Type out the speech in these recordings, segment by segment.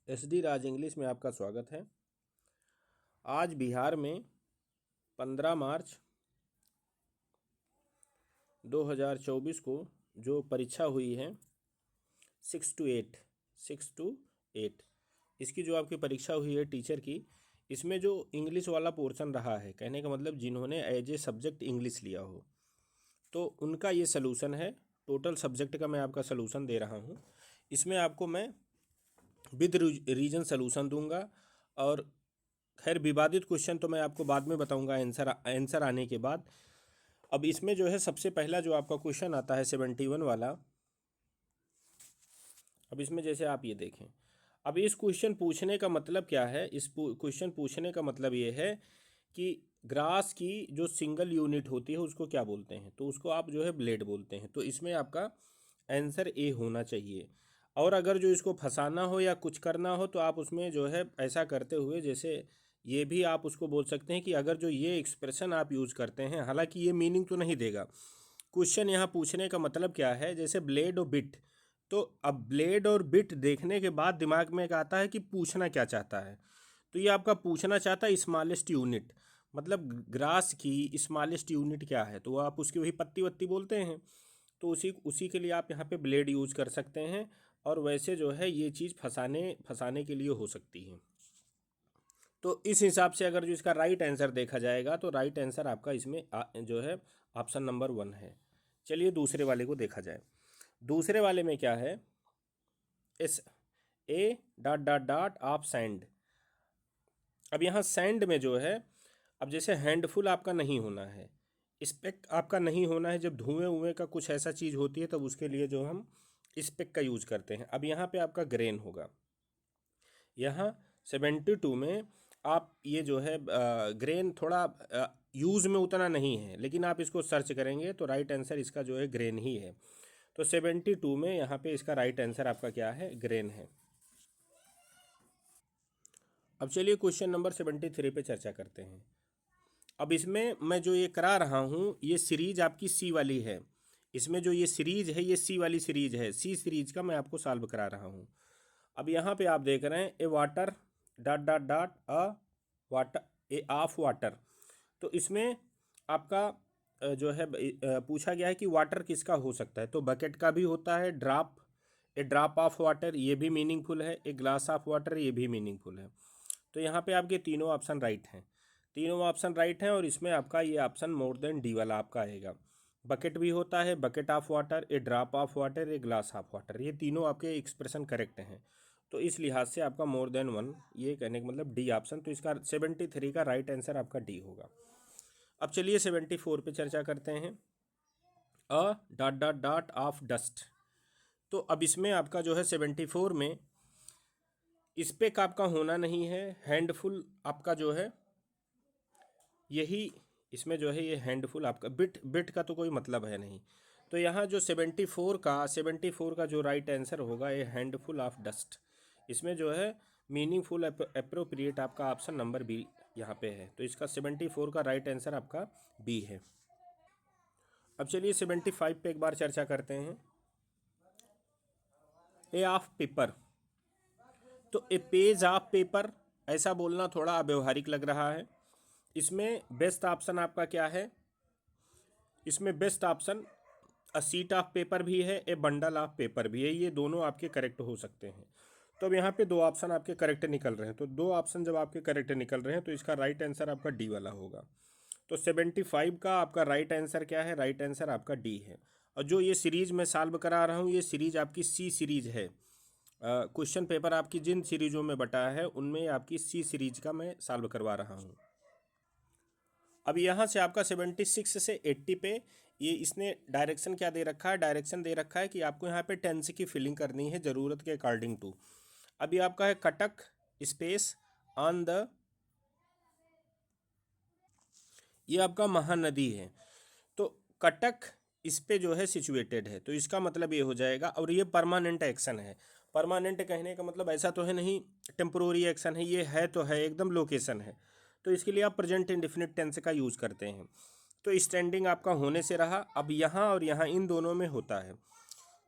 SD राज English में आपका स्वागत है। आज बिहार में 15 मार्च 2024 को जो परीक्षा हुई है 6 to 8 इसकी जो आपकी परीक्षा हुई है टीचर की, इसमें जो इंग्लिश वाला पोर्शन रहा है, कहने का मतलब जिन्होंने एज ए सब्जेक्ट इंग्लिश लिया हो तो उनका ये सलूशन है। टोटल सब्जेक्ट का मैं आपका सलूशन दे रहा हूँ। इसमें आपको मैं विद रीजन सलूशन दूंगा और खैर विवादित क्वेश्चन तो मैं आपको बाद में बताऊंगा आंसर आने के बाद। अब इसमें जो है सबसे पहला जो आपका क्वेश्चन आता है 71 वाला। अब इसमें जैसे आप ये देखें, अब इस क्वेश्चन पूछने का मतलब क्या है, इस क्वेश्चन पूछने का मतलब ये है कि ग्रास की जो सिंगल यूनिट होती है उसको क्या बोलते हैं, तो उसको आप जो है ब्लेड बोलते हैं। तो इसमें आपका आंसर ए होना चाहिए। और अगर जो इसको फंसाना हो या कुछ करना हो तो आप उसमें जो है ऐसा करते हुए, जैसे ये भी आप उसको बोल सकते हैं कि अगर जो ये एक्सप्रेशन आप यूज़ करते हैं, हालांकि ये मीनिंग तो नहीं देगा। क्वेश्चन यहाँ पूछने का मतलब क्या है, जैसे ब्लेड और बिट, तो अब ब्लेड और बिट देखने के बाद दिमाग में एक आता है कि पूछना क्या चाहता है। तो ये आपका पूछना चाहता है स्मॉलेस्ट यूनिट, मतलब ग्रास की स्मॉलेस्ट यूनिट क्या है, तो वो आप उसकी वही पत्ती वत्ती बोलते हैं। तो उसी उसी के लिए आप यहाँ पे ब्लेड यूज़ कर सकते हैं। और वैसे जो है ये चीज़ फंसाने फंसाने के लिए हो सकती है। तो इस हिसाब से अगर जो इसका राइट आंसर देखा जाएगा तो राइट आंसर आपका इसमें जो है ऑप्शन नंबर 1 है। चलिए दूसरे वाले को देखा जाए। दूसरे वाले में क्या है, S A dot dot dot of sand. अब यहाँ सैंड में जो है, अब जैसे हैंडफुल आपका नहीं होना है, स्पेक आपका नहीं होना है। जब धुएं उएं का कुछ ऐसा चीज़ होती है तब उसके लिए जो हम स्पेक का यूज़ करते हैं। अब यहाँ पे आपका ग्रेन होगा। यहाँ 72 में आप ये जो है ग्रेन थोड़ा यूज़ में उतना नहीं है, लेकिन आप इसको सर्च करेंगे तो राइट आंसर इसका जो है ग्रेन ही है। तो 72 में यहाँ पे इसका राइट आंसर आपका क्या है, ग्रेन है। अब चलिए क्वेश्चन नंबर 73 पे चर्चा करते हैं। अब इसमें मैं जो ये करा रहा हूँ ये सीरीज आपकी सी वाली है। इसमें जो ये सीरीज है ये सी वाली सीरीज है, सी सीरीज का मैं आपको सॉल्व करा रहा हूँ। अब यहाँ पे आप देख रहे हैं A water dot dot dot a water A of water. तो इसमें आपका जो है पूछा गया है कि वाटर किसका हो सकता है, तो बकेट का भी होता है, drop A drop of water ये भी मीनिंगफुल है, ए ग्लास ऑफ वाटर ये भी मीनिंगफुल है। तो यहाँ पे आपके तीनों ऑप्शन राइट हैं, तीनों ऑप्शन राइट हैं। और इसमें आपका ये ऑप्शन मोर देन डी वाला आपका आएगा। बकेट भी होता है, bucket of water, A drop of water, a glass of water, ये तीनों आपके एक्सप्रेशन करेक्ट हैं। तो इस लिहाज से आपका मोर देन वन ये कहने का मतलब डी ऑप्शन, तो इसका 73 का राइट आंसर आपका डी होगा। अब चलिए 74 पे चर्चा करते हैं। A dot dot dot of dust. तो अब इसमें आपका जो है 74 में स्पेक आपका होना नहीं है, हैंडफुल आपका जो है यही, इसमें जो है ये हैंडफुल आपका बिट बिट का तो कोई मतलब है नहीं। तो यहाँ जो 74 का जो राइट आंसर होगा ये हैंडफुल ऑफ डस्ट। इसमें जो है मीनिंगफुल अप्रोप्रिएट आपका ऑप्शन नंबर बी यहाँ पे है। तो इसका 74 का राइट आंसर आपका बी है। अब चलिए 75 पे एक बार चर्चा करते हैं। ए ऑफ पेपर, तो ए पेज ऑफ पेपर ऐसा बोलना थोड़ा अव्यवहारिक लग रहा है। इसमें बेस्ट ऑप्शन आपका क्या है, इसमें best option a seat of paper भी है, ए बंडल ऑफ पेपर भी है, ये दोनों आपके करेक्ट हो सकते हैं। तो अब यहाँ पे दो ऑप्शन आपके करेक्ट निकल रहे हैं, तो दो ऑप्शन जब आपके करेक्ट निकल रहे हैं तो इसका राइट आंसर आपका डी वाला होगा। तो 75 का आपका राइट आंसर क्या है, राइट आंसर आपका डी है। और जो ये सीरीज मैं सॉल्व करा रहा हूँ ये सीरीज आपकी सी सीरीज है। क्वेश्चन पेपर आपकी जिन सीरीजों में बटा है उनमें आपकी सी सीरीज का मैं सॉल्व करवा रहा हूँ। अब यहाँ से आपका 76 से 80 पे ये इसने डायरेक्शन क्या दे रखा है, डायरेक्शन दे रखा है कि आपको यहाँ पे टेंस की फिलिंग करनी है ज़रूरत के अकॉर्डिंग टू। अब ये आपका है कटक स्पेस ऑन द, ये आपका महानदी है। तो कटक इस पे जो है सिचुएटेड है, तो इसका मतलब ये हो जाएगा। और ये परमानेंट एक्शन है। परमानेंट कहने का मतलब ऐसा तो है नहीं टेम्पोररी एक्शन है, ये है तो है एकदम लोकेशन है। तो इसके लिए आप प्रेजेंट इंडेफिनिट टेंस का यूज़ करते हैं। तो स्टैंडिंग आपका होने से रहा, अब यहाँ और यहाँ इन दोनों में होता है।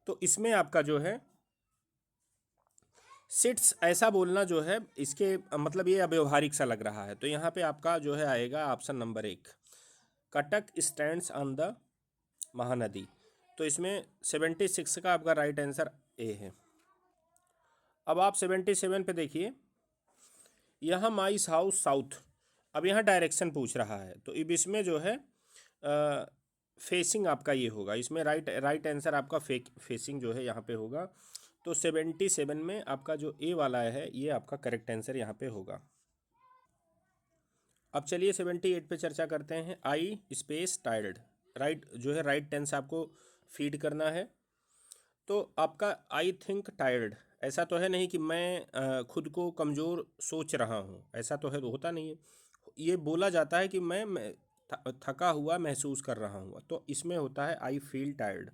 तो इसमें आपका जो है सिट्स ऐसा बोलना जो है इसके मतलब ये अव्यवहारिक सा लग रहा है, तो यहाँ पे आपका जो है आएगा option number 1, Cuttack stands on the Mahanadi. तो इसमें 76 का आपका राइट आंसर ए है। अब आप 77 पे देखिए, यहाँ माइस हाउस साउथ। अब यहाँ डायरेक्शन पूछ रहा है, तो अब इसमें जो है फेसिंग आपका ये होगा, इसमें राइट आंसर आपका फेसिंग जो है यहाँ पे होगा। तो 77 में आपका जो ए वाला है ये आपका करेक्ट आंसर यहाँ पे होगा। अब चलिए 78 पे चर्चा करते हैं। आई स्पेस टायर्ड, राइट जो है राइट टेंस आपको फीड करना है। तो आपका आई थिंक टायर्ड, ऐसा तो है नहीं कि मैं खुद को कमज़ोर सोच रहा हूँ, ऐसा तो है, तो होता नहीं है। ये बोला जाता है कि मैं थका हुआ महसूस कर रहा हूँ, तो इसमें होता है आई फील टायर्ड।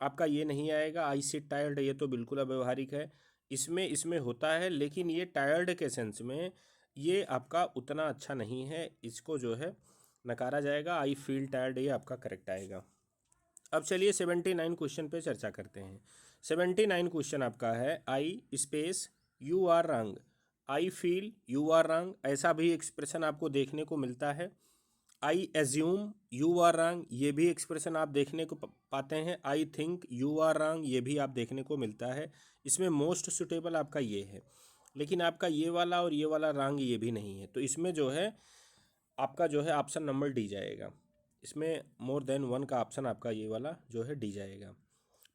आपका ये नहीं आएगा आई सिट टायर्ड, ये तो बिल्कुल अव्यवहारिक है। इसमें होता है, लेकिन ये टायर्ड के सेंस में ये आपका उतना अच्छा नहीं है, इसको जो है नकारा जाएगा। आई फील टायर्ड ये आपका करेक्ट आएगा। अब चलिए 79 क्वेश्चन पे चर्चा करते हैं। 79 क्वेश्चन आपका है आई स्पेस यू आर रंग, आई फील यू आर रंग, ऐसा भी एक्सप्रेशन आपको देखने को मिलता है। आई एज्यूम यू आर रंग, ये भी एक्सप्रेशन आप देखने को पाते हैं। आई थिंक यू आर रंग, ये भी आप देखने को मिलता है। इसमें मोस्ट सुटेबल आपका ये है, लेकिन आपका ये वाला और ये वाला रंग ये भी नहीं है, तो इसमें जो है आपका जो है ऑप्शन नंबर डी जाएगा। इसमें मोर देन वन का ऑप्शन आपका ये वाला जो है डी जाएगा।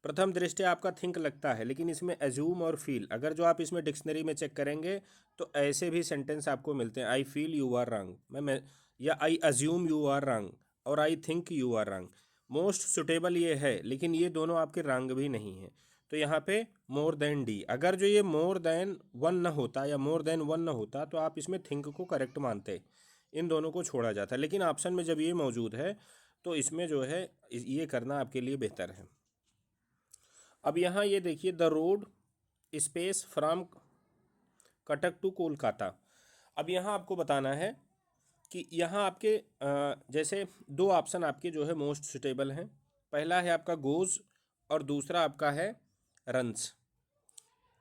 प्रथम दृष्टया आपका थिंक लगता है, लेकिन इसमें एज्यूम और फील, अगर जो आप इसमें डिक्शनरी में चेक करेंगे तो ऐसे भी सेंटेंस आपको मिलते हैं। आई फील यू आर रंग, मैं या आई अज्यूम यू आर रंग और आई थिंक यू आर रंग। मोस्ट सुटेबल ये है, लेकिन ये दोनों आपके रंग भी नहीं है, तो यहाँ पे मोर देन डी। अगर जो ये मोर देन वन न होता या मोर देन वन न होता तो आप इसमें थिंक को करेक्ट मानते, इन दोनों को छोड़ा जाता, लेकिन ऑप्शन में जब ये मौजूद है तो इसमें जो है ये करना आपके लिए बेहतर है। अब यहाँ ये देखिए, the road space from Cuttack to Kolkata. अब यहाँ आपको बताना है कि यहाँ आपके जैसे दो ऑप्शन आपके जो है मोस्ट सुटेबल हैं। पहला है आपका गोज और दूसरा आपका है रन्स।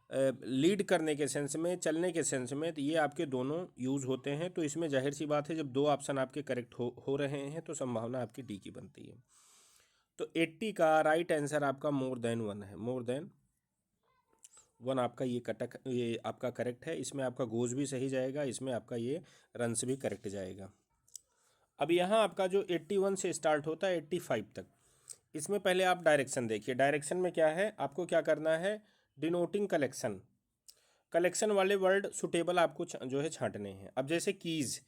लीड करने के सेंस में, चलने के सेंस में, तो ये आपके दोनों यूज़ होते हैं। तो इसमें जाहिर सी बात है, जब दो ऑप्शन आपके करेक्ट हो रहे हैं तो संभावना आपकी डी की बनती है। तो 80 का राइट आंसर आपका मोर देन वन है। मोर देन वन आपका ये कटक ये आपका करेक्ट है। इसमें आपका गोज भी सही जाएगा, इसमें आपका ये रन्स भी करेक्ट जाएगा। अब यहाँ आपका जो 81 से स्टार्ट होता है 85 तक, इसमें पहले आप डायरेक्शन देखिए। डायरेक्शन में क्या है, आपको क्या करना है, डिनोटिंग कलेक्शन, कलेक्शन वाले वर्ड सुटेबल आपको जो है छांटने हैं। अब जैसे कीज़,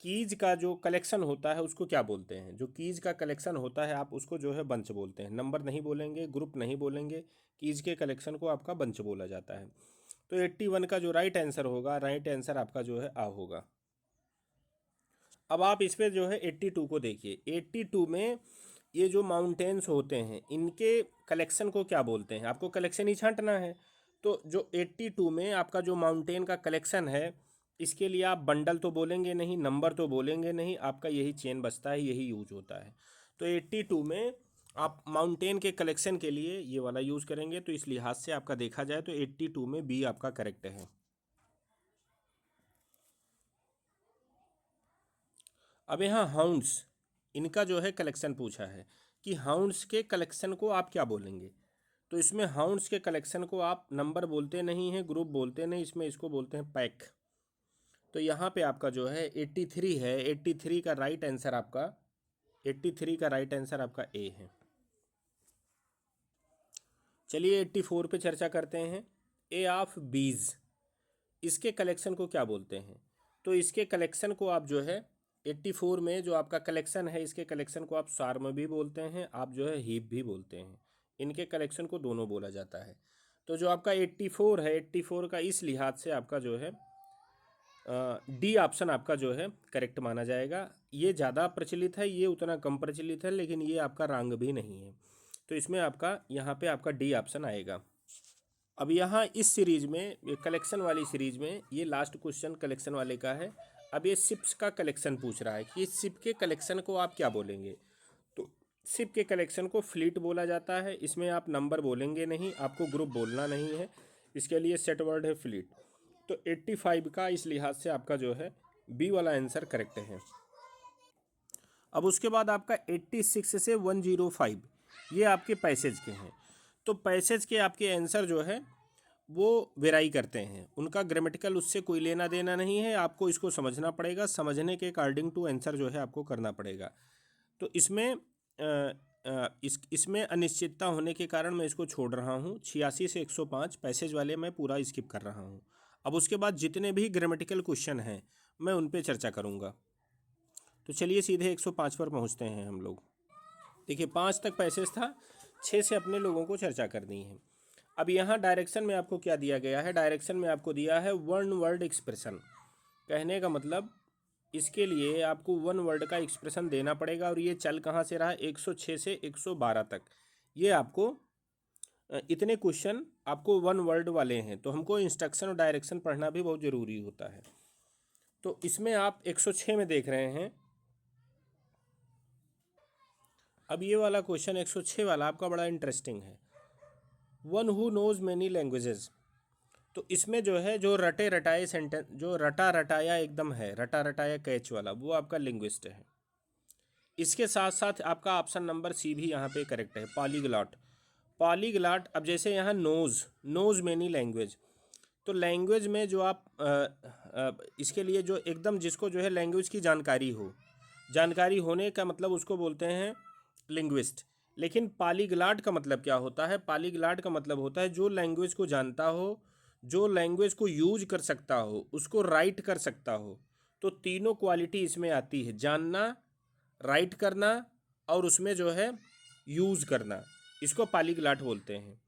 कीज का जो कलेक्शन होता है उसको क्या बोलते हैं, जो कीज का कलेक्शन होता है आप उसको जो है बंच बोलते हैं। नंबर नहीं बोलेंगे, ग्रुप नहीं बोलेंगे, कीज के कलेक्शन को आपका बंच बोला जाता है। तो 81 का जो राइट आंसर होगा, राइट आंसर आपका जो है आ होगा। अब आप इस पर जो है 82 को देखिए। 82 में ये जो माउंटेन्स होते हैं इनके कलेक्शन को क्या बोलते हैं, आपको कलेक्शन ही छांटना है। तो जो 82 में आपका जो माउंटेन का कलेक्शन है, इसके लिए आप बंडल तो बोलेंगे नहीं, नंबर तो बोलेंगे नहीं, आपका यही चेन बचता है, यही यूज होता है। तो 82 में आप माउंटेन के कलेक्शन के लिए ये वाला यूज़ करेंगे। तो इस लिहाज से आपका देखा जाए तो 82 में बी आपका करेक्ट है। अब यहाँ हाउंड्स, इनका जो है कलेक्शन पूछा है कि हाउंड्स के कलेक्शन को आप क्या बोलेंगे। तो इसमें हाउंड्स के कलेक्शन को आप नंबर बोलते नहीं हैं, ग्रुप बोलते नहीं, इसमें इसको बोलते हैं पैक। तो यहाँ पे आपका जो है 83 है। 83 का राइट आंसर आपका 83 का राइट आंसर आपका ए है। चलिए 84 पे चर्चा करते हैं। ए ऑफ बीज, इसके कलेक्शन को क्या बोलते हैं। तो इसके कलेक्शन को आप जो है 84 में जो आपका कलेक्शन है, इसके कलेक्शन को आप स्वार्म भी बोलते हैं, आप जो है हीप भी बोलते हैं। इनके कलेक्शन को दोनों बोला जाता है। तो जो आपका 84 है, 84 का इस लिहाज से आपका जो है डी ऑप्शन आपका जो है करेक्ट माना जाएगा। ये ज़्यादा प्रचलित है, ये उतना कम प्रचलित है, लेकिन ये आपका रंग भी नहीं है। तो इसमें आपका यहाँ पे आपका डी ऑप्शन आएगा। अब यहाँ इस सीरीज में, कलेक्शन वाली सीरीज में, ये लास्ट क्वेश्चन कलेक्शन वाले का है। अब ये शिप्स का कलेक्शन पूछ रहा है कि इस शिप के कलेक्शन को आप क्या बोलेंगे। तो शिप के कलेक्शन को फ्लीट बोला जाता है। इसमें आप नंबर बोलेंगे नहीं, आपको ग्रुप बोलना नहीं है, इसके लिए सेट वर्ड है फ्लीट। तो 85 का इस लिहाज से आपका जो है बी वाला आंसर करेक्ट है। अब उसके बाद आपका 86 से 105 ये आपके पैसेज के हैं। तो पैसेज के आपके आंसर जो है वो वेराई करते हैं, उनका ग्रामेटिकल उससे कोई लेना देना नहीं है, आपको इसको समझना पड़ेगा, समझने के अकॉर्डिंग टू आंसर जो है आपको करना पड़ेगा। तो इसमें इसमें अनिश्चितता होने के कारण मैं इसको छोड़ रहा हूँ। 86 से 105 पैसेज वाले मैं पूरा स्किप कर रहा हूँ। अब उसके बाद जितने भी ग्रामेटिकल क्वेश्चन हैं मैं उन पे चर्चा करूँगा। तो चलिए सीधे 105 पर पहुँचते हैं हम लोग। देखिए 5 तक पैसेज था, 6 से अपने लोगों को चर्चा करनी है। अब यहाँ डायरेक्शन में आपको क्या दिया गया है, डायरेक्शन में आपको दिया है वन वर्ड एक्सप्रेशन। कहने का मतलब इसके लिए आपको वन वर्ड का एक्सप्रेशन देना पड़ेगा, और ये चल कहाँ से रहा, 106 से 112 तक। ये आपको इतने क्वेश्चन आपको वन वर्ड वाले हैं, तो हमको इंस्ट्रक्शन और डायरेक्शन पढ़ना भी बहुत ज़रूरी होता है। तो इसमें आप 106 में देख रहे हैं। अब ये वाला क्वेश्चन 106 वाला आपका बड़ा इंटरेस्टिंग है। One who knows many languages. तो इसमें जो है जो रटे रटाए सेंटेंस, जो रटा रटाया एकदम है, रटा रटाया कैच वाला, वो आपका लिंग्विस्ट है। इसके साथ साथ आपका ऑप्शन नंबर सी भी यहाँ पे करेक्ट है, पॉलीग्लॉट। पॉलीग्लॉट, अब जैसे यहाँ नोज मैनी लैंग्वेज, तो लैंग्वेज में जो आप इसके लिए जो एकदम जिसको जो है लैंग्वेज की जानकारी हो, जानकारी होने का मतलब उसको बोलते हैं लिंग्विस्ट। लेकिन पॉलीग्लॉट का मतलब क्या होता है, पॉलीग्लॉट का मतलब होता है जो लैंग्वेज को जानता हो, जो लैंग्वेज को यूज कर सकता हो, उसको राइट कर सकता हो। तो तीनों क्वालिटी इसमें आती है, जानना, राइट करना और उसमें जो है यूज़ करना, इसको पॉलीग्लॉट बोलते हैं।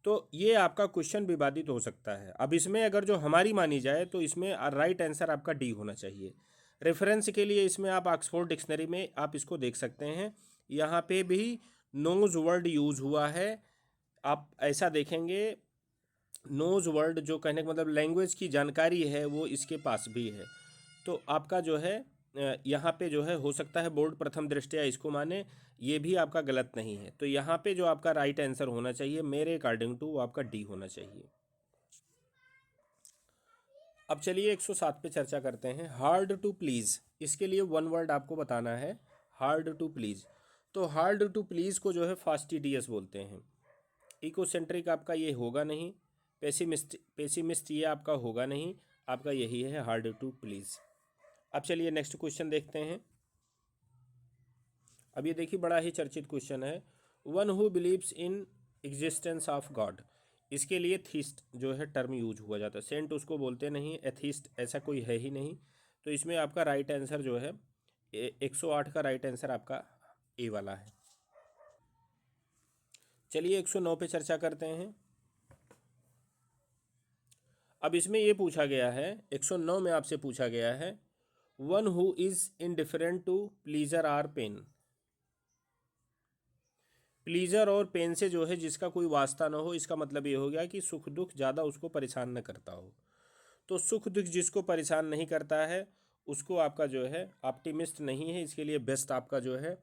तो ये आपका क्वेश्चन विवादित हो सकता है। अब इसमें अगर जो हमारी मानी जाए तो इसमें राइट आंसर आपका डी होना चाहिए। रेफरेंस के लिए इसमें आप ऑक्सफोर्ड डिक्शनरी में आप इसको देख सकते हैं, यहाँ पे भी नोज वर्ड यूज़ हुआ है। आप ऐसा देखेंगे, नोज वर्ड जो कहने का मतलब लैंग्वेज की जानकारी है वो इसके पास भी है। तो आपका जो है यहाँ पे जो है हो सकता है बोर्ड प्रथम दृष्टया इसको माने, ये भी आपका गलत नहीं है। तो यहाँ पे जो आपका राइट आंसर होना चाहिए मेरे अकॉर्डिंग टू वो आपका डी होना चाहिए। अब चलिए 107 पे चर्चा करते हैं। हार्ड टू प्लीज़, इसके लिए वन वर्ड आपको बताना है, हार्ड टू प्लीज़। तो हार्ड टू प्लीज़ को जो है फास्टिडियस बोलते हैं। इकोसेंट्रिक आपका ये होगा नहीं, पेसिमिस्ट ये आपका होगा नहीं, आपका यही है हार्ड टू प्लीज़। अब चलिए नेक्स्ट क्वेश्चन देखते हैं। अब ये देखिए बड़ा ही चर्चित क्वेश्चन है, one who believes in existence of God. इसके लिए थीस्ट जो है टर्म यूज हुआ जाता है, सेंट उसको बोलते नहीं, एथीस्ट ऐसा कोई है ही नहीं। तो इसमें आपका राइट आंसर जो है 108 का राइट आंसर आपका ए वाला है। चलिए 109 पे चर्चा करते हैं। अब इसमें ये पूछा गया है, 109 में आपसे पूछा गया है, one who is indifferent to pleasure or pain. Pleasure और पेन से जो है जिसका कोई वास्ता ना हो, इसका मतलब ये हो गया कि सुख दुख ज़्यादा उसको परेशान न करता हो। तो सुख दुख जिसको परेशान नहीं करता है उसको आपका जो है ऑप्टिमिस्ट नहीं है। इसके लिए बेस्ट आपका जो है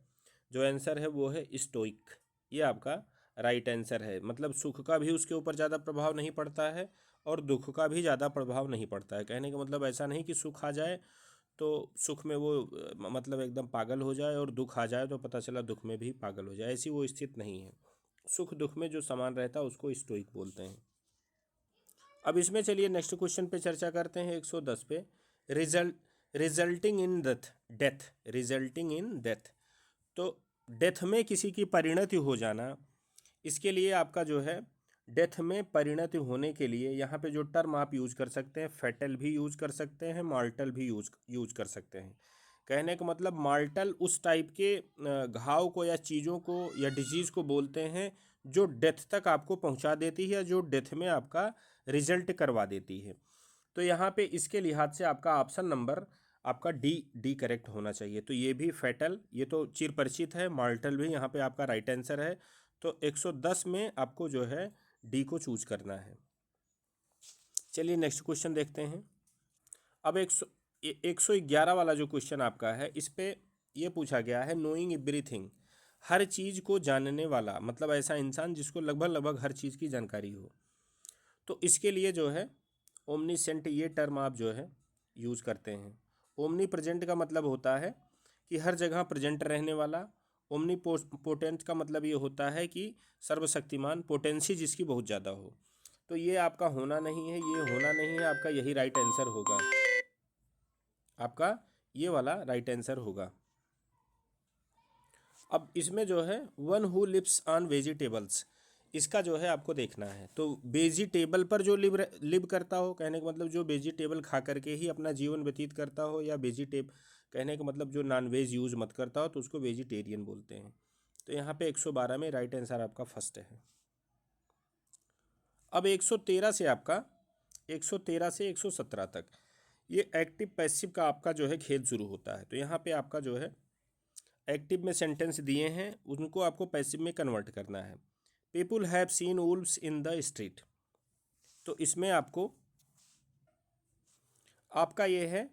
जो आंसर है वो है स्टोइक। ये आपका राइट आंसर है। मतलब सुख का भी उसके ऊपर ज़्यादा प्रभाव नहीं पड़ता है और दुख का भी ज़्यादा प्रभाव नहीं पड़ता है। कहने का मतलब ऐसा नहीं कि सुख आ जाए तो सुख में वो मतलब एकदम पागल हो जाए, और दुख आ जाए तो पता चला दुख में भी पागल हो जाए, ऐसी वो स्थिति नहीं है। सुख दुख में जो समान रहता है उसको स्टोइक बोलते हैं। अब इसमें चलिए नेक्स्ट क्वेश्चन पे चर्चा करते हैं 110 पे। Resulting in death, resulting in death. तो डेथ में किसी की परिणति हो जाना, इसके लिए आपका जो है डेथ में परिणति होने के लिए यहाँ पे जो टर्म आप यूज कर सकते हैं, फैटल भी यूज कर सकते हैं, मार्टल भी यूज कर सकते हैं। कहने का मतलब मार्टल उस टाइप के घाव को या चीज़ों को या डिजीज़ को बोलते हैं जो डेथ तक आपको पहुंचा देती है या जो डेथ में आपका रिजल्ट करवा देती है। तो यहाँ पे इसके लिहाज से आपका ऑप्शन नंबर आपका डी करेक्ट होना चाहिए। तो ये भी फैटल, ये तो चिर परिचित है, मार्टल भी यहाँ पे आपका राइट आंसर है। तो 110 में आपको जो है डी को चूज करना है। चलिए नेक्स्ट क्वेश्चन देखते हैं। अब 111 वाला जो क्वेश्चन आपका है, इस पे ये पूछा गया है, नोइंग एवरीथिंग, हर चीज़ को जानने वाला, मतलब ऐसा इंसान जिसको लगभग लगभग हर चीज़ की जानकारी हो। तो इसके लिए जो है ओमनीसेंट ये टर्म आप जो है यूज़ करते हैं। ओमनी प्रेजेंट का मतलब होता है कि हर जगह प्रेजेंट रहने वाला। ओमनी पोटेंट का मतलब ये होता है कि सर्वशक्तिमान, पोटेंसी जिसकी बहुत ज़्यादा हो। तो ये आपका होना नहीं है, ये होना नहीं है, आपका यही राइट आंसर होगा, आपका ये वाला राइट आंसर होगा। अब इसमें जो है one who lives on vegetables, इसका जो है आपको देखना है। तो वेजिटेबल पर जो लिव करता हो, कहने का मतलब जो वेजिटेबल खा करके ही अपना जीवन व्यतीत करता हो, या कहने का मतलब जो नॉनवेज यूज़ मत करता हो, तो उसको वेजिटेरियन बोलते हैं। तो यहाँ पे 112 में राइट आंसर आपका फर्स्ट है। अब 113 से आपका 113 से 117 तक ये एक्टिव पैसिव का आपका जो है खेल शुरू होता है। तो यहाँ पे आपका जो है एक्टिव में सेंटेंस दिए हैं, उनको आपको पैसिव में कन्वर्ट करना है। People have seen Wolves in the street, तो इसमें आपको आपका ये है,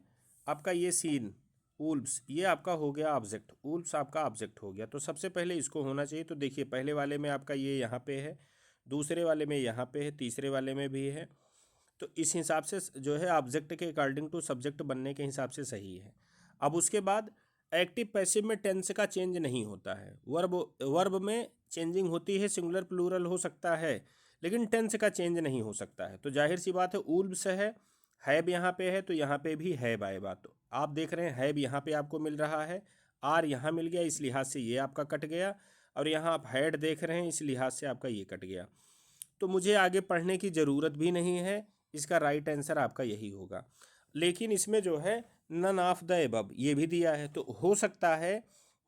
आपका ये सीन वुल्व्स ये आपका हो गया ऑब्जेक्ट, वुल्व्स आपका ऑब्जेक्ट हो गया। तो सबसे पहले इसको होना चाहिए। तो देखिए पहले वाले में आपका ये यहाँ पे है, दूसरे वाले में यहाँ पे है, तीसरे वाले में भी है। तो इस हिसाब से जो है ऑब्जेक्ट के अकॉर्डिंग टू सब्जेक्ट बनने के हिसाब से सही है। अब उसके बाद एक्टिव पैसिव में टेंस का चेंज नहीं होता है। वर्ब वर्ब में चेंजिंग होती है, सिंगुलर प्लूरल हो सकता है, लेकिन टेंस का चेंज नहीं हो सकता है। तो जाहिर सी बात है वुल्व्स है, हैब यहाँ पे है, तो यहाँ पे भी हैब आएगा। तो आप देख रहे हैं हैब यहाँ पे आपको मिल रहा है, आर यहाँ मिल गया, इस लिहाज से ये आपका कट गया। और यहाँ आप हैड देख रहे हैं, इस लिहाज से आपका ये कट गया। तो मुझे आगे पढ़ने की ज़रूरत भी नहीं है, इसका राइट आंसर आपका यही होगा। लेकिन इसमें जो है नन ऑफ द एबव ये भी दिया है, तो हो सकता है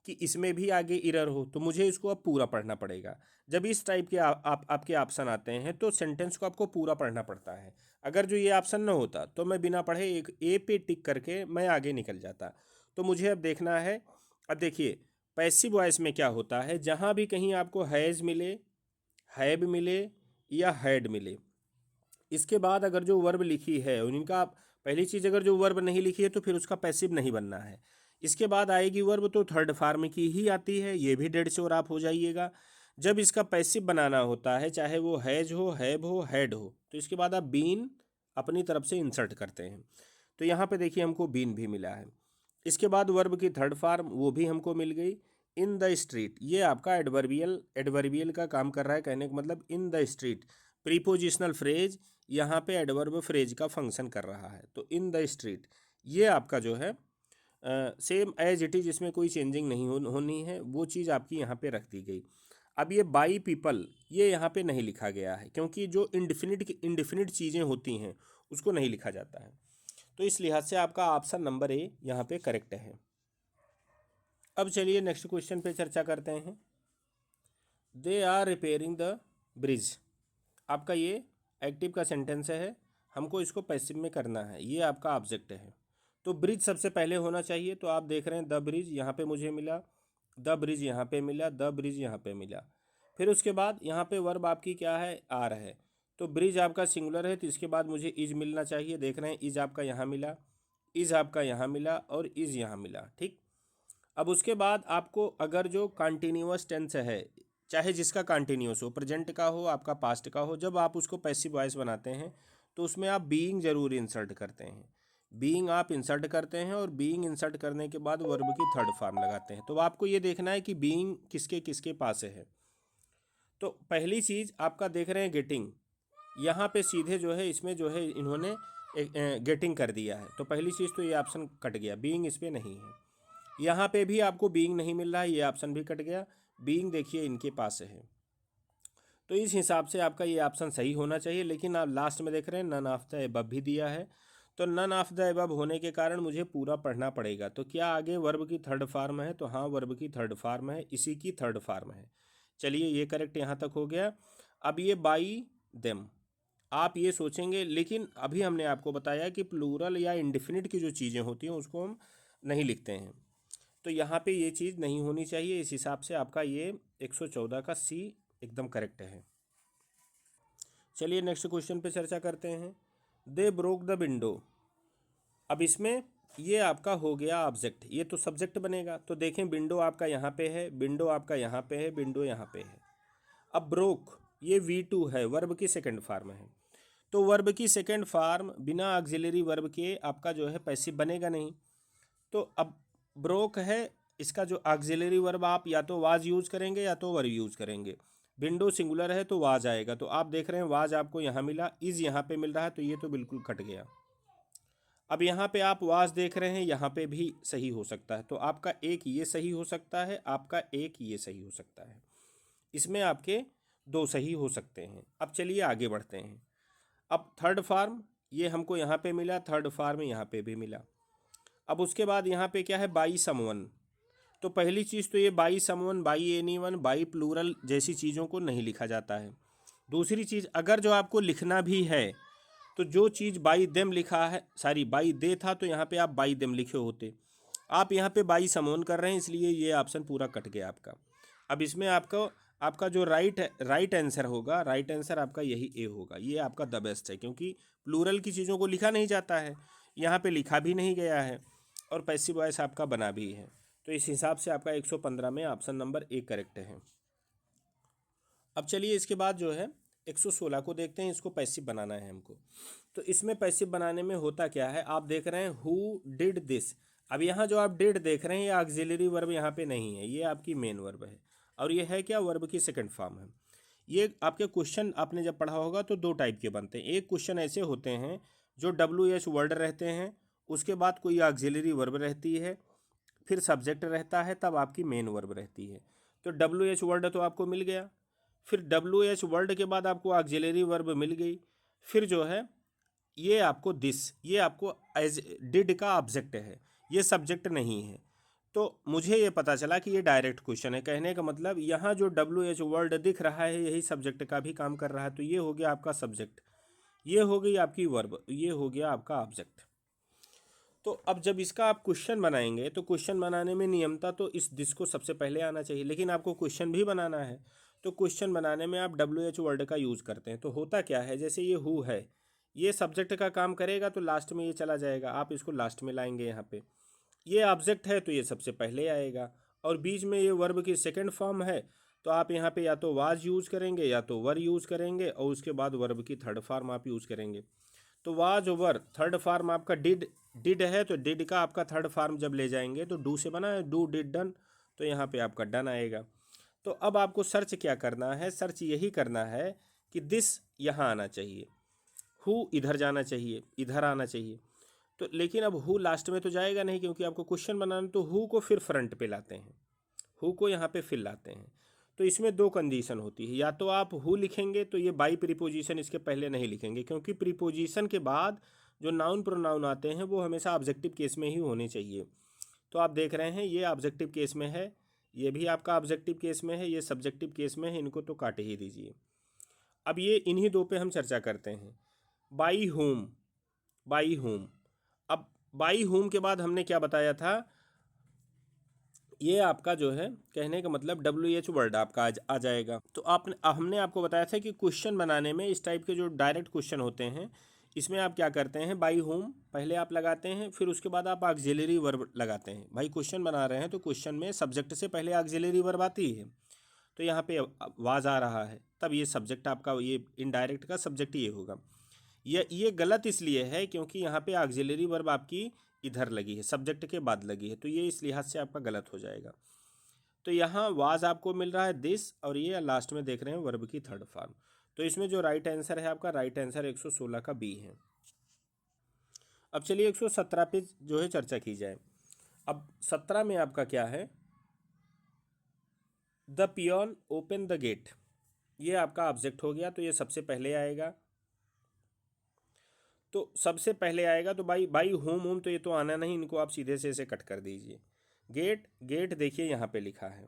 कि इसमें भी आगे इरर हो, तो मुझे इसको अब पूरा पढ़ना पड़ेगा। जब इस टाइप के आपके ऑप्शन आते हैं तो सेंटेंस को आपको पूरा पढ़ना पड़ता है। अगर जो ये ऑप्शन न होता तो मैं बिना पढ़े एक ए पे टिक करके मैं आगे निकल जाता। तो मुझे अब देखना है। अब देखिए पैसिव वॉइस में क्या होता है, जहाँ भी कहीं आपको हैज़ मिले, हैव मिले या हैड मिले, इसके बाद अगर जो वर्ब लिखी है उनका पहली चीज़, अगर जो वर्ब नहीं लिखी है तो फिर उसका पैसिव नहीं बनना है। इसके बाद आएगी वर्ब तो थर्ड फॉर्म की ही आती है, ये भी डेढ़ से और आप हो जाइएगा। जब इसका पैसिव बनाना होता है, चाहे वो हैज हो, हैव हो, हैड हो, तो इसके बाद आप बीन अपनी तरफ से इंसर्ट करते हैं। तो यहाँ पे देखिए हमको बीन भी मिला है। इसके बाद वर्ब की थर्ड फॉर्म वो भी हमको मिल गई। इन द स्ट्रीट ये आपका एडवर्बियल का काम कर रहा है, कहने का मतलब in the street prepositional phrase यहाँ पे एडवर्ब फ्रेज का फंक्शन कर रहा है। तो इन द स्ट्रीट ये आपका जो है सेम एज इट इज़, इसमें कोई चेंजिंग नहीं होनी है, वो चीज़ आपकी यहाँ पे रख दी गई। अब ये बाई पीपल ये यहाँ पे नहीं लिखा गया है, क्योंकि जो इंडिफिनिट चीज़ें होती हैं उसको नहीं लिखा जाता है। तो इस लिहाज से आपका ऑप्शन नंबर ए यहाँ पे करेक्ट है। अब चलिए नेक्स्ट क्वेश्चन पे चर्चा करते हैं। They are repairing the bridge, आपका ये एक्टिव का सेंटेंस है, हमको इसको पैसिव में करना है, ये आपका ऑब्जेक्ट है। तो ब्रिज सबसे पहले होना चाहिए। तो आप देख रहे हैं द ब्रिज यहाँ पे मुझे मिला, द ब्रिज यहाँ पे मिला, द ब्रिज यहाँ पे मिला। फिर उसके बाद यहाँ पे वर्ब आपकी क्या है, आर है। तो ब्रिज आपका सिंगुलर है, तो इसके बाद मुझे इज मिलना चाहिए। देख रहे हैं इज आपका यहाँ मिला, इज आपका यहाँ मिला और इज यहाँ मिला, ठीक। अब उसके बाद आपको अगर जो कॉन्टीन्यूअस टेंस है, चाहे जिसका कॉन्टीन्यूअस हो, प्रेजेंट का हो, आपका पास्ट का हो, जब आप उसको पैसिव वॉइस बनाते हैं तो उसमें आप बीइंग जरूर इंसर्ट करते हैं। बीइंग आप इंसर्ट करते हैं और बीइंग इंसर्ट करने के बाद वर्ब की थर्ड फॉर्म लगाते हैं। तो आपको ये देखना है कि बीइंग किसके किसके पास है। तो पहली चीज़ आपका देख रहे हैं गेटिंग, यहाँ पे सीधे जो है इसमें जो है इन्होंने गेटिंग कर दिया है। तो पहली चीज़ तो ये ऑप्शन कट गया, बीइंग इस पर नहीं है। यहाँ पे भी आपको बीइंग नहीं मिल रहा है, ये ऑप्शन भी कट गया। बीइंग देखिए इनके पास है, तो इस हिसाब से आपका ये ऑप्शन सही होना चाहिए। लेकिन आप लास्ट में देख रहे हैं नन ऑफ द एबव भी दिया है, तो नन ऑफ द एबव होने के कारण मुझे पूरा पढ़ना पड़ेगा। तो क्या आगे वर्ब की थर्ड फॉर्म है, तो हाँ वर्ब की थर्ड फॉर्म है, इसी की थर्ड फॉर्म है। चलिए ये करेक्ट यहाँ तक हो गया। अब ये बाई देम आप ये सोचेंगे, लेकिन अभी हमने आपको बताया कि प्लूरल या इंडिफिनिट की जो चीज़ें होती हैं उसको हम नहीं लिखते हैं। तो यहाँ पे ये चीज़ नहीं होनी चाहिए। इस हिसाब से आपका ये 114 का सी एकदम करेक्ट है। चलिए नेक्स्ट क्वेश्चन पे चर्चा करते हैं। दे ब्रोक द विंडो, अब इसमें ये आपका हो गया ऑब्जेक्ट, ये तो सब्जेक्ट बनेगा। तो देखें विंडो आपका यहाँ पे है, विंडो आपका यहाँ पे है, विंडो यहाँ पे है। अब ब्रोक ये V2 है, वर्ब की सेकंड फॉर्म है। तो वर्ब की सेकंड फॉर्म बिना ऑक्सिलरी वर्ब के आपका जो है पैसिव बनेगा नहीं। तो अब ब्रोक है, इसका जो ऑक्सिलरी वर्ब आप या तो वाज यूज़ करेंगे या तो वर यूज़ करेंगे। विंडो सिंगुलर है तो वाज आएगा, तो आप देख रहे हैं वाज आपको यहाँ मिला, इज़ यहाँ पे मिल रहा है, तो ये तो बिल्कुल कट गया। अब यहाँ पे आप वाज देख रहे हैं, यहाँ पे भी सही हो सकता है, तो आपका एक ये सही हो सकता है, आपका एक ये सही हो सकता है। इसमें आपके दो सही हो सकते हैं। अब चलिए आगे बढ़ते हैं। अब थर्ड फार्म ये हमको यहाँ पे मिला, थर्ड फार्म यहाँ पे भी मिला। अब उसके बाद यहाँ पे क्या है, बाई समवन। तो पहली चीज़ तो ये by someone, by anyone, by plural जैसी चीज़ों को नहीं लिखा जाता है। दूसरी चीज़, अगर जो आपको लिखना भी है तो जो चीज़ बाई देम लिखा है, सॉरी बाई दे था, तो यहाँ पे आप बाई देम लिखे होते। आप यहाँ पे बाई समवन कर रहे हैं, इसलिए ये ऑप्शन पूरा कट गया आपका। अब इसमें आपका जो राइट आंसर होगा, राइट आंसर आपका यही ए होगा। ये आपका द बेस्ट है, क्योंकि प्लूरल की चीज़ों को लिखा नहीं जाता है, यहाँ पे लिखा भी नहीं गया है, और पैसिव वॉइस आपका बना भी है। तो इस हिसाब से आपका 115 में ऑप्शन नंबर ए करेक्ट है। अब चलिए इसके बाद जो है 116 को देखते हैं, इसको पैसिव बनाना है हमको। तो इसमें पैसिव बनाने में होता क्या है, आप देख रहे हैं हु डिड दिस। अब यहाँ जो आप डिड देख रहे हैं, ये ऑक्सिलरी वर्ब यहाँ पे नहीं है, ये आपकी मेन वर्ब है, और ये है क्या, वर्ब की सेकंड फॉर्म है। ये आपके क्वेश्चन आपने जब पढ़ा होगा तो दो टाइप के बनते हैं। एक क्वेश्चन ऐसे होते हैं जो WH वर्ड रहते हैं, उसके बाद कोई ऑक्सिलरी वर्ब रहती है, फिर सब्जेक्ट रहता है, तब आपकी मेन वर्ब रहती है। तो WH वर्ड तो आपको मिल गया, फिर WH वर्ड के बाद आपको ऑक्सिलरी वर्ब मिल गई, फिर जो है ये आपको दिस, ये आपको एज डिड का ऑब्जेक्ट है, ये सब्जेक्ट नहीं है। तो मुझे ये पता चला कि ये डायरेक्ट क्वेश्चन है। कहने का मतलब यहाँ जो WH वर्ड दिख रहा है यही सब्जेक्ट का भी काम कर रहा है, तो ये हो गया आपका सब्जेक्ट, ये हो गई आपकी वर्ब, ये हो गया आपका ऑब्जेक्ट। तो अब जब इसका आप क्वेश्चन बनाएंगे तो क्वेश्चन बनाने में नियमता तो इस दिस को सबसे पहले आना चाहिए, लेकिन आपको क्वेश्चन भी बनाना है, तो क्वेश्चन बनाने में आप WH वर्ड का यूज़ करते हैं। तो होता क्या है, जैसे ये हु है, ये सब्जेक्ट का काम करेगा तो लास्ट में ये चला जाएगा, आप इसको लास्ट में लाएंगे यहाँ पे। ये ऑब्जेक्ट है तो ये सबसे पहले आएगा, और बीच में ये वर्ब की सेकंड फॉर्म है, तो आप यहाँ पे या तो वाज यूज़ करेंगे या तो वर यूज़ करेंगे, और उसके बाद वर्ब की थर्ड फॉर्म आप यूज़ करेंगे। तो वाज वर, थर्ड फॉर्म आपका डिड है, तो डिड का आपका थर्ड फॉर्म जब ले जाएंगे तो डू से बना है, डू डिड डन, तो यहाँ पे आपका डन आएगा। तो अब आपको सर्च क्या करना है, सर्च यही करना है कि दिस यहाँ आना चाहिए, हु इधर जाना चाहिए, इधर आना चाहिए। तो लेकिन अब हु लास्ट में तो जाएगा नहीं, क्योंकि आपको क्वेश्चन बनाना, तो हु को फिर फ्रंट पे लाते हैं, हु को यहाँ पे फिर लाते हैं। तो इसमें दो कंडीशन होती है, या तो आप हु लिखेंगे तो ये बाई प्रीपोजिशन इसके पहले नहीं लिखेंगे, क्योंकि प्रीपोजिशन के बाद जो नाउन प्रोनाउन आते हैं वो हमेशा ऑब्जेक्टिव केस में ही होने चाहिए। तो आप देख रहे हैं ये ऑब्जेक्टिव केस में है, ये भी आपका ऑब्जेक्टिव केस में है, ये सब्जेक्टिव केस में है, इनको तो काट ही दीजिए। अब ये इन्हीं दो पे हम चर्चा करते हैं। By home, by home. अब बाई होम के बाद हमने क्या बताया था, ये आपका जो है कहने का मतलब WH वर्ड आपका आ जाएगा। तो हमने आपको बताया था कि क्वेश्चन बनाने में इस टाइप के जो डायरेक्ट क्वेश्चन होते हैं, इसमें आप क्या करते हैं, बाई होम पहले आप लगाते हैं, फिर उसके बाद आप ऑक्सिलरी वर्ब लगाते हैं। भाई क्वेश्चन बना रहे हैं तो क्वेश्चन में सब्जेक्ट से पहले ऑक्सिलरी वर्ब आती है, तो यहाँ पे वाज आ रहा है, तब ये सब्जेक्ट आपका, ये इनडायरेक्ट का सब्जेक्ट ये होगा। ये गलत इसलिए है क्योंकि यहाँ पे ऑक्सिलरी वर्ब आपकी इधर लगी है, सब्जेक्ट के बाद लगी है, तो ये इस लिहाज से आपका गलत हो जाएगा। तो यहाँ वाज आपको मिल रहा है दिस, और ये लास्ट में देख रहे हैं वर्ब की थर्ड फॉर्म। तो इसमें जो राइट आंसर है आपका, राइट आंसर 116 का बी है। अब चलिए 117 पे जो है चर्चा की जाए। अब 17 में आपका क्या है, the peon open the gate, ये आपका ऑब्जेक्ट हो गया, तो ये सबसे पहले आएगा। तो सबसे पहले आएगा तो बाई बाई होम तो ये तो आना नहीं, इनको आप सीधे से इसे कट कर दीजिए। गेट, गेट देखिए यहाँ पे लिखा है,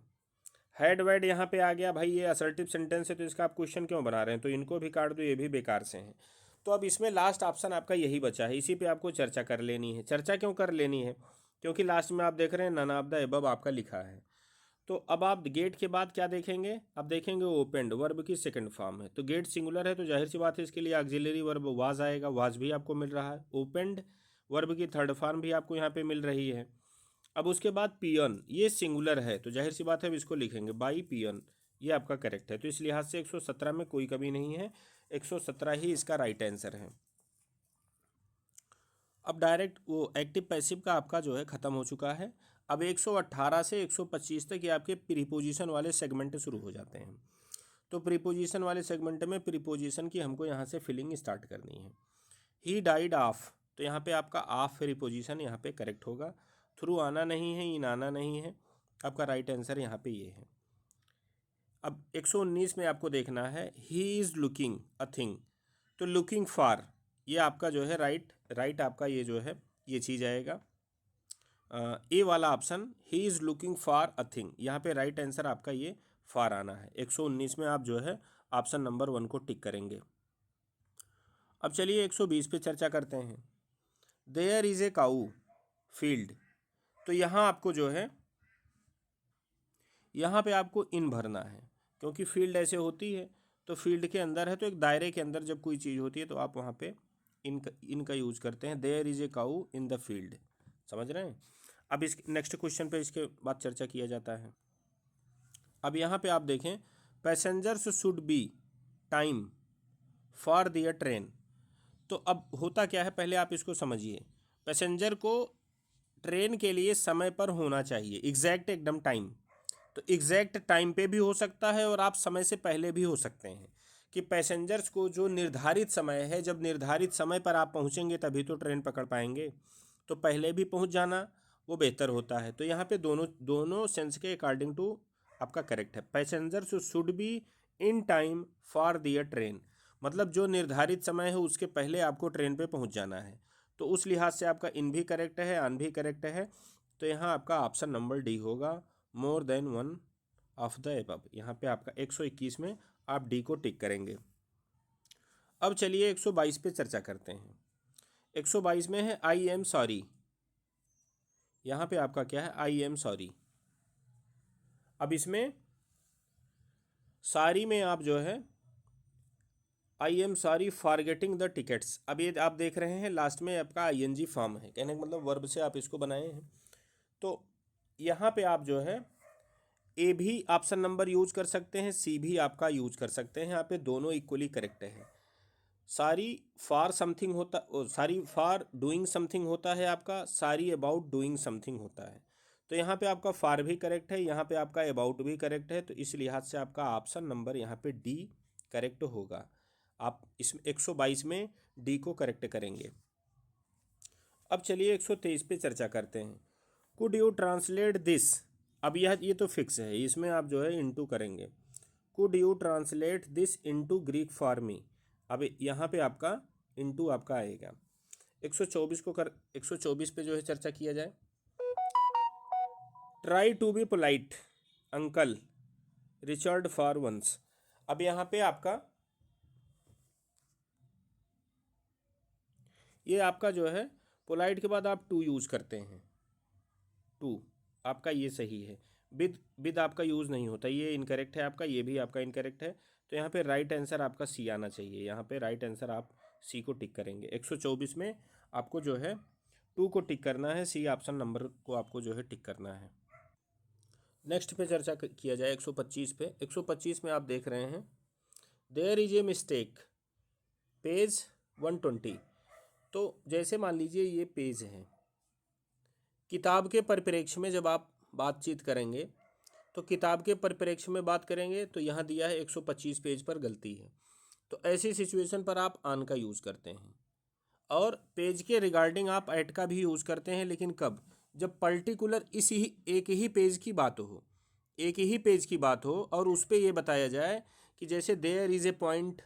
हेड वेड यहाँ पे आ गया। भाई ये असर्टिव सेंटेंस है तो इसका आप क्वेश्चन क्यों बना रहे हैं, तो इनको भी काट दो, ये भी बेकार से हैं। तो अब इसमें लास्ट ऑप्शन आपका यही बचा है, इसी पे आपको चर्चा कर लेनी है। चर्चा क्यों कर लेनी है, क्योंकि लास्ट में आप देख रहे हैं नन ऑफ द एबव आपका लिखा है। तो अब आप गेट के बाद क्या देखेंगे, अब देखेंगे ओपेंड, वर्ब की सेकंड फॉर्म है, तो गेट सिंगुलर है तो जाहिर सी बात है इसके लिए ऑक्सिलरी वर्ब वाज आएगा, वाज भी आपको मिल रहा है। ओपेंड वर्ब की थर्ड फॉर्म भी आपको यहाँ पे मिल रही है। अब उसके बाद पियन, ये सिंगुलर है तो जाहिर सी बात है अब इसको लिखेंगे बाई पियन, ये आपका करेक्ट है। तो इस लिहाज से 117 में कोई कमी नहीं है, 117 ही इसका राइट आंसर है। अब डायरेक्ट वो एक्टिव पैसिव का आपका जो है ख़त्म हो चुका है। अब 118 से 125 तक ये आपके प्रीपोजिशन वाले सेगमेंट शुरू हो जाते हैं। तो प्रीपोजिशन वाले सेगमेंट में प्रीपोजिशन की हमको यहाँ से फिलिंग स्टार्ट करनी है। ही डाइड ऑफ, तो यहाँ पे आपका ऑफ प्रीपोजिशन यहाँ पे करेक्ट होगा। थ्रू आना नहीं है, इन आना नहीं है, आपका राइट आंसर यहाँ पे ये है। अब 119 में आपको देखना है he is looking a thing, तो लुकिंग फॉर ये आपका जो है राइट आपका ये जो है ये चीज़ आएगा। ए वाला option he is looking for a thing, यहाँ पे राइट आंसर आपका ये फॉर आना है। 119 में आप जो है ऑप्शन नंबर 1 को टिक करेंगे। अब चलिए 120 पे चर्चा करते हैं। There is a cow field, तो यहाँ आपको जो है यहाँ पे आपको इन भरना है, क्योंकि फील्ड ऐसे होती है तो फील्ड के अंदर है, तो एक दायरे के अंदर जब कोई चीज़ होती है तो आप वहाँ पे इनका यूज़ करते हैं। There is a cow in the field, समझ रहे हैं। अब इस नेक्स्ट क्वेश्चन पे इसके बाद चर्चा किया जाता है। अब यहाँ पे आप देखें passengers should be time for their train, तो अब होता क्या है पहले आप इसको समझिए। पैसेंजर को ट्रेन के लिए समय पर होना चाहिए, एग्जैक्ट एकदम टाइम, तो एग्जैक्ट टाइम पे भी हो सकता है और आप समय से पहले भी हो सकते हैं कि पैसेंजर्स को जो निर्धारित समय है, जब निर्धारित समय पर आप पहुंचेंगे तभी तो ट्रेन पकड़ पाएंगे, तो पहले भी पहुंच जाना वो बेहतर होता है। तो यहाँ पे दोनों सेंस के अकॉर्डिंग टू आपका करेक्ट है। Passengers should be in time for their train, मतलब जो निर्धारित समय है उसके पहले आपको ट्रेन पे पहुंच जाना है, तो उस लिहाज से आपका इन भी करेक्ट है, आन भी करेक्ट है। तो यहाँ आपका ऑप्शन नंबर डी होगा, more than one of the above. यहाँ पे आपका 121 में आप डी को टिक करेंगे। अब चलिए 122 पे चर्चा करते हैं। 122 में है आई एम सॉरी, यहाँ पे आपका क्या है आई एम सॉरी। अब इसमें सॉरी में आप जो है I am sorry for getting the tickets, अब ये आप देख रहे हैं लास्ट में आपका आईएनजी फॉर्म है, कहने का मतलब वर्ब से आप इसको बनाए हैं। तो यहाँ पे आप जो है ए भी ऑप्शन नंबर यूज कर सकते हैं, सी भी आपका यूज कर सकते हैं, यहाँ पे दोनों इक्वली करेक्ट है। सारी फॉर समथिंग होता, सारी फॉर डूइंग समथिंग होता है आपका, सारी अबाउट डूइंग समथिंग होता है। तो यहाँ पे आपका फॉर भी करेक्ट है, यहाँ पे आपका अबाउट भी करेक्ट है, तो इस लिहाज से आपका ऑप्शन नंबर यहाँ पे डी करेक्ट होगा। आप इसमें 122 में डी को करेक्ट करेंगे। अब चलिए 123 पे चर्चा करते हैं। कुड यू ट्रांसलेट दिस, अब यह ये तो फिक्स है, इसमें आप जो है इनटू करेंगे। Could you translate this into Greek for me, अब यहाँ पे आपका इनटू आपका आएगा। 124 पे जो है चर्चा किया जाए। Try to be polite uncle Richard for once, अब यहाँ पे आपका ये आपका जो है पोलाइट के बाद आप टू यूज़ करते हैं, टू आपका ये सही है। विद आपका यूज़ नहीं होता, ये इनकरेक्ट है आपका, ये भी आपका इनकरेक्ट है। तो यहाँ पे राइट आंसर आपका सी आना चाहिए, यहाँ पे राइट आंसर आप सी को टिक करेंगे। 124 में आपको जो है टू को टिक करना है, सी ऑप्शन नंबर को आपको जो है टिक करना है। नेक्स्ट पे चर्चा किया जाए 125 पे। 125 में आप देख रहे हैं there is a mistake page 120, तो जैसे मान लीजिए ये पेज है, किताब के परिप्रेक्ष्य में जब आप बातचीत करेंगे तो किताब के परिप्रेक्ष्य में बात करेंगे, तो यहाँ दिया है 125 पेज पर गलती है, तो ऐसी सिचुएशन पर आप आन का यूज़ करते हैं। और पेज के रिगार्डिंग आप एट का भी यूज़ करते हैं, लेकिन कब, जब पर्टिकुलर इसी एक ही पेज की बात हो, एक ही पेज की बात हो और उस पर यह बताया जाए कि जैसे there is a point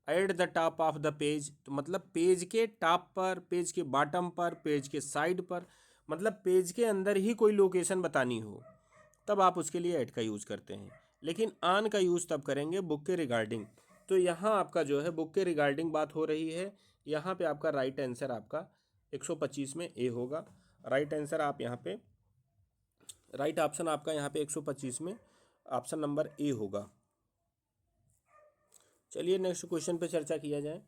at the top of the page, तो मतलब पेज के टॉप पर, पेज के बॉटम पर, पेज के साइड पर, मतलब पेज के अंदर ही कोई लोकेशन बतानी हो, तब आप उसके लिए एट का यूज़ करते हैं। लेकिन आन का यूज़ तब करेंगे बुक के रिगार्डिंग। तो यहाँ आपका जो है बुक के रिगार्डिंग बात हो रही है, यहाँ पे आपका राइट आंसर आपका 125 में ए होगा। राइट आंसर आप यहाँ पे राइट ऑप्शन आपका यहाँ पे 125 में ऑप्शन नंबर ए होगा। चलिए नेक्स्ट क्वेश्चन पे चर्चा किया जाए।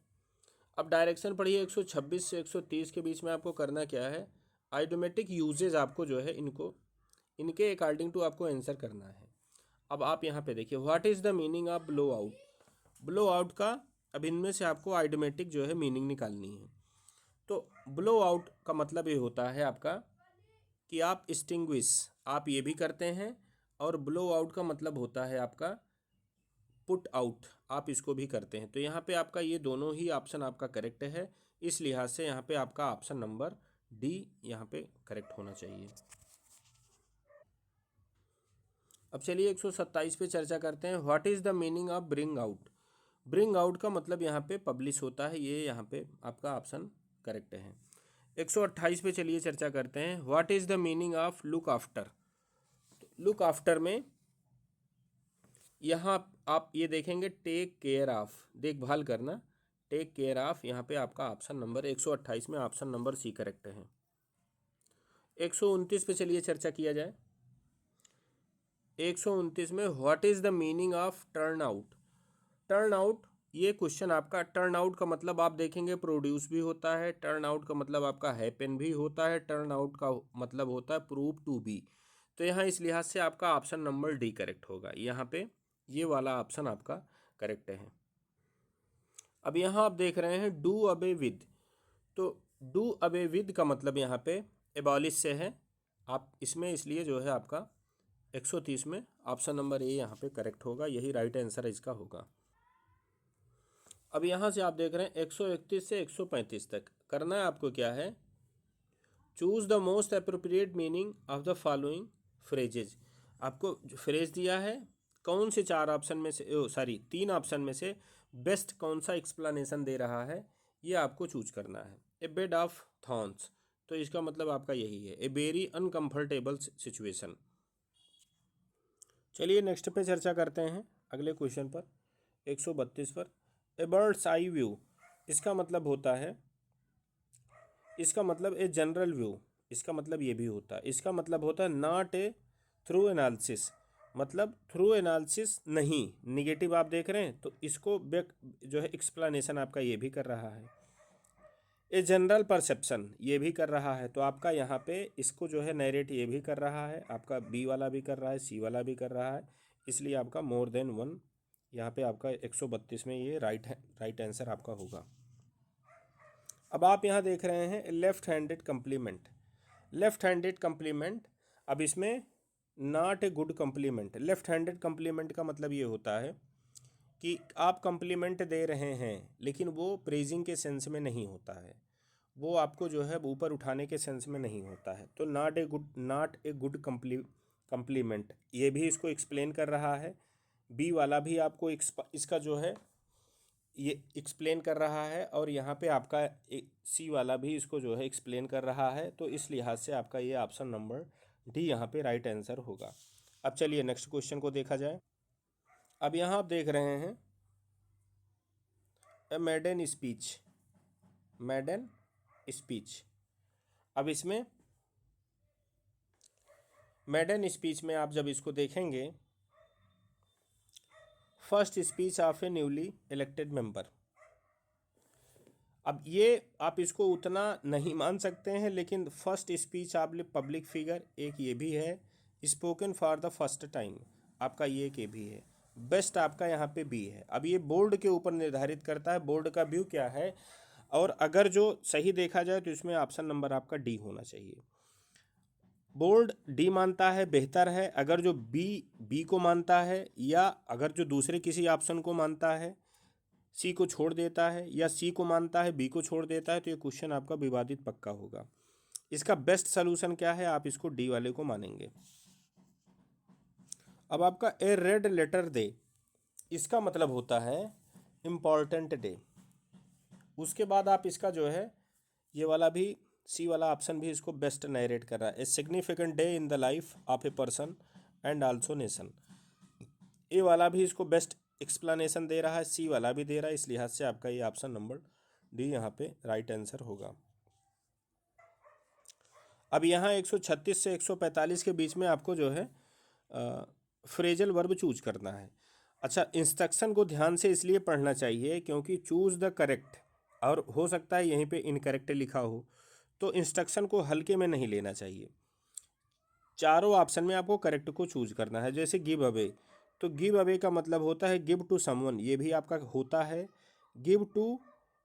अब डायरेक्शन पढ़िए 126 से 130 के बीच में आपको करना क्या है, आइडोमेटिक यूजेज आपको जो है इनके अकॉर्डिंग टू आपको आंसर करना है। अब आप यहाँ पे देखिए what is the meaning of blow out. Blow out का अब इनमें से आपको आइडेमेटिक जो है मीनिंग निकालनी है। तो ब्लो आउट का मतलब ये होता है आपका कि आप एक्सटिंग्विश आप ये भी करते हैं, और ब्लो आउट का मतलब होता है आपका पुट आउट, आप इसको भी करते हैं। तो यहाँ पे आपका ये दोनों ही ऑप्शन आपका करेक्ट है, इस लिहाज से यहाँ पे आपका ऑप्शन नंबर डी यहाँ पे करेक्ट होना चाहिए। अब चलिए 127 पे चर्चा करते हैं। What is the meaning of bring out. Bring out का मतलब यहाँ पे पब्लिश होता है, ये यहाँ पे आपका ऑप्शन करेक्ट है। 128 पे चलिए चर्चा करते हैं। What is the meaning of look after. Look after में यहाँ आप ये देखेंगे टेक केयर ऑफ, देखभाल करना, टेक केयर ऑफ, यहाँ पे आपका ऑप्शन नंबर 128 में ऑप्शन नंबर सी करेक्ट है। 129 पे चलिए चर्चा किया जाए। 129 में what is the meaning of turn out. Turn out, ये क्वेश्चन आपका, टर्न आउट का मतलब आप देखेंगे प्रोड्यूस भी होता है, टर्न आउट का मतलब आपका हैपन भी होता है, टर्न आउट का मतलब होता है प्रूव टू बी। तो यहाँ इस लिहाज से आपका ऑप्शन नंबर डी करेक्ट होगा, यहाँ पे ये वाला ऑप्शन आपका करेक्ट है। अब यहाँ आप देख रहे हैं डू अवे विद। तो डू अवे विद का मतलब यहाँ पे एबॉलिश से है, आप इसमें इसलिए जो है आपका 130 में ऑप्शन नंबर ए यहाँ पे करेक्ट होगा, यही राइट आंसर इसका होगा। अब यहाँ से आप देख रहे हैं 131 से 135 तक करना है आपको क्या है, choose the most appropriate meaning of the following phrases. आपको फ्रेज दिया है, कौन से चार ऑप्शन में से सॉरी 3 ऑप्शन में से बेस्ट कौन सा एक्सप्लेनेशन दे रहा है, ये आपको चूज करना है। ए बेड ऑफ थॉर्न्स, तो इसका मतलब आपका यही है, ए वेरी अनकंफर्टेबल सिचुएशन। चलिए नेक्स्ट पे चर्चा करते हैं अगले क्वेश्चन पर, 132 पर। ए बर्ड्स आई व्यू, इसका मतलब होता है, इसका मतलब ए जनरल व्यू, इसका मतलब ये भी होता है, इसका मतलब होता है नॉट ए थ्रू एनालिसिस, मतलब थ्रू एनालिसिस नहीं, निगेटिव आप देख रहे हैं तो इसको जो है एक्सप्लेनेशन आपका ये भी कर रहा है। ए जनरल परसेप्शन ये भी कर रहा है, तो आपका यहाँ पे इसको जो है नैरेट ये भी कर रहा है, आपका बी वाला भी कर रहा है, सी वाला भी कर रहा है, इसलिए आपका मोर देन वन यहाँ पे आपका 132 में ये राइट आंसर आपका होगा। अब आप यहाँ देख रहे हैं left handed complement. Left handed complement, अब इसमें not a good complement. Left handed complement का मतलब ये होता है कि आप कम्प्लीमेंट दे रहे हैं लेकिन वो प्रेजिंग के सेंस में नहीं होता है, वो आपको जो है ऊपर उठाने के सेंस में नहीं होता है। तो नॉट ए गुड कम्प्लीमेंट ये भी इसको एक्सप्लेन कर रहा है, बी वाला भी आपको इसका जो है ये एक्सप्लेन कर रहा है, और यहाँ पे आपका सी वाला भी इसको जो है एक्सप्लेन कर रहा है। तो इस लिहाज से आपका ये ऑप्शन नंबर डी यहाँ पे राइट आंसर होगा। अब चलिए नेक्स्ट क्वेश्चन को देखा जाए। अब यहाँ आप देख रहे हैं ए मेडन स्पीच, मेडन स्पीच। अब इसमें मेडन स्पीच में आप जब इसको देखेंगे, first speech of A newly elected member. अब ये आप इसको उतना नहीं मान सकते हैं, लेकिन फर्स्ट स्पीच आप पब्लिक फिगर एक ये भी है, spoken for the first time आपका ये एक भी है, बेस्ट आपका यहाँ पे बी है। अब ये बोर्ड के ऊपर निर्धारित करता है बोर्ड का व्यू क्या है, और अगर जो सही देखा जाए तो इसमें ऑप्शन नंबर आपका डी होना चाहिए। बोर्ड डी मानता है बेहतर है, अगर जो बी को मानता है, या अगर जो दूसरे किसी ऑप्शन को मानता है, सी को छोड़ देता है, या सी को मानता है बी को छोड़ देता है, तो ये क्वेश्चन आपका विवादित पक्का होगा। इसका बेस्ट सलूशन क्या है, आप इसको डी वाले को मानेंगे। अब आपका ए रेड लेटर डे, इसका मतलब होता है इम्पॉर्टेंट डे। उसके बाद आप इसका जो है ये वाला भी सी वाला ऑप्शन भी इसको बेस्ट नरेट कर रहा है, a significant day in the life of a person and also nation. A वाला भी इसको बेस्ट एक्सप्लेनेशन दे रहा है, सी वाला भी दे रहा है, इस लिहाज से आपका ये ऑप्शन नंबर डी यहाँ पे राइट आंसर होगा। अब यहाँ 136 से 145 के बीच में आपको जो है फ्रेजल वर्ब चूज करना है। अच्छा, इंस्ट्रक्शन को ध्यान से इसलिए पढ़ना चाहिए क्योंकि चूज द करेक्ट, और हो सकता है यहीं पे इनकरेक्ट लिखा हो, तो इंस्ट्रक्शन को हल्के में नहीं लेना चाहिए। चारों ऑप्शन में आपको करेक्ट को चूज करना है। जैसे गिव अवे, तो गिव अवे का मतलब होता है गिव टू समवन, ये भी आपका होता है, गिव टू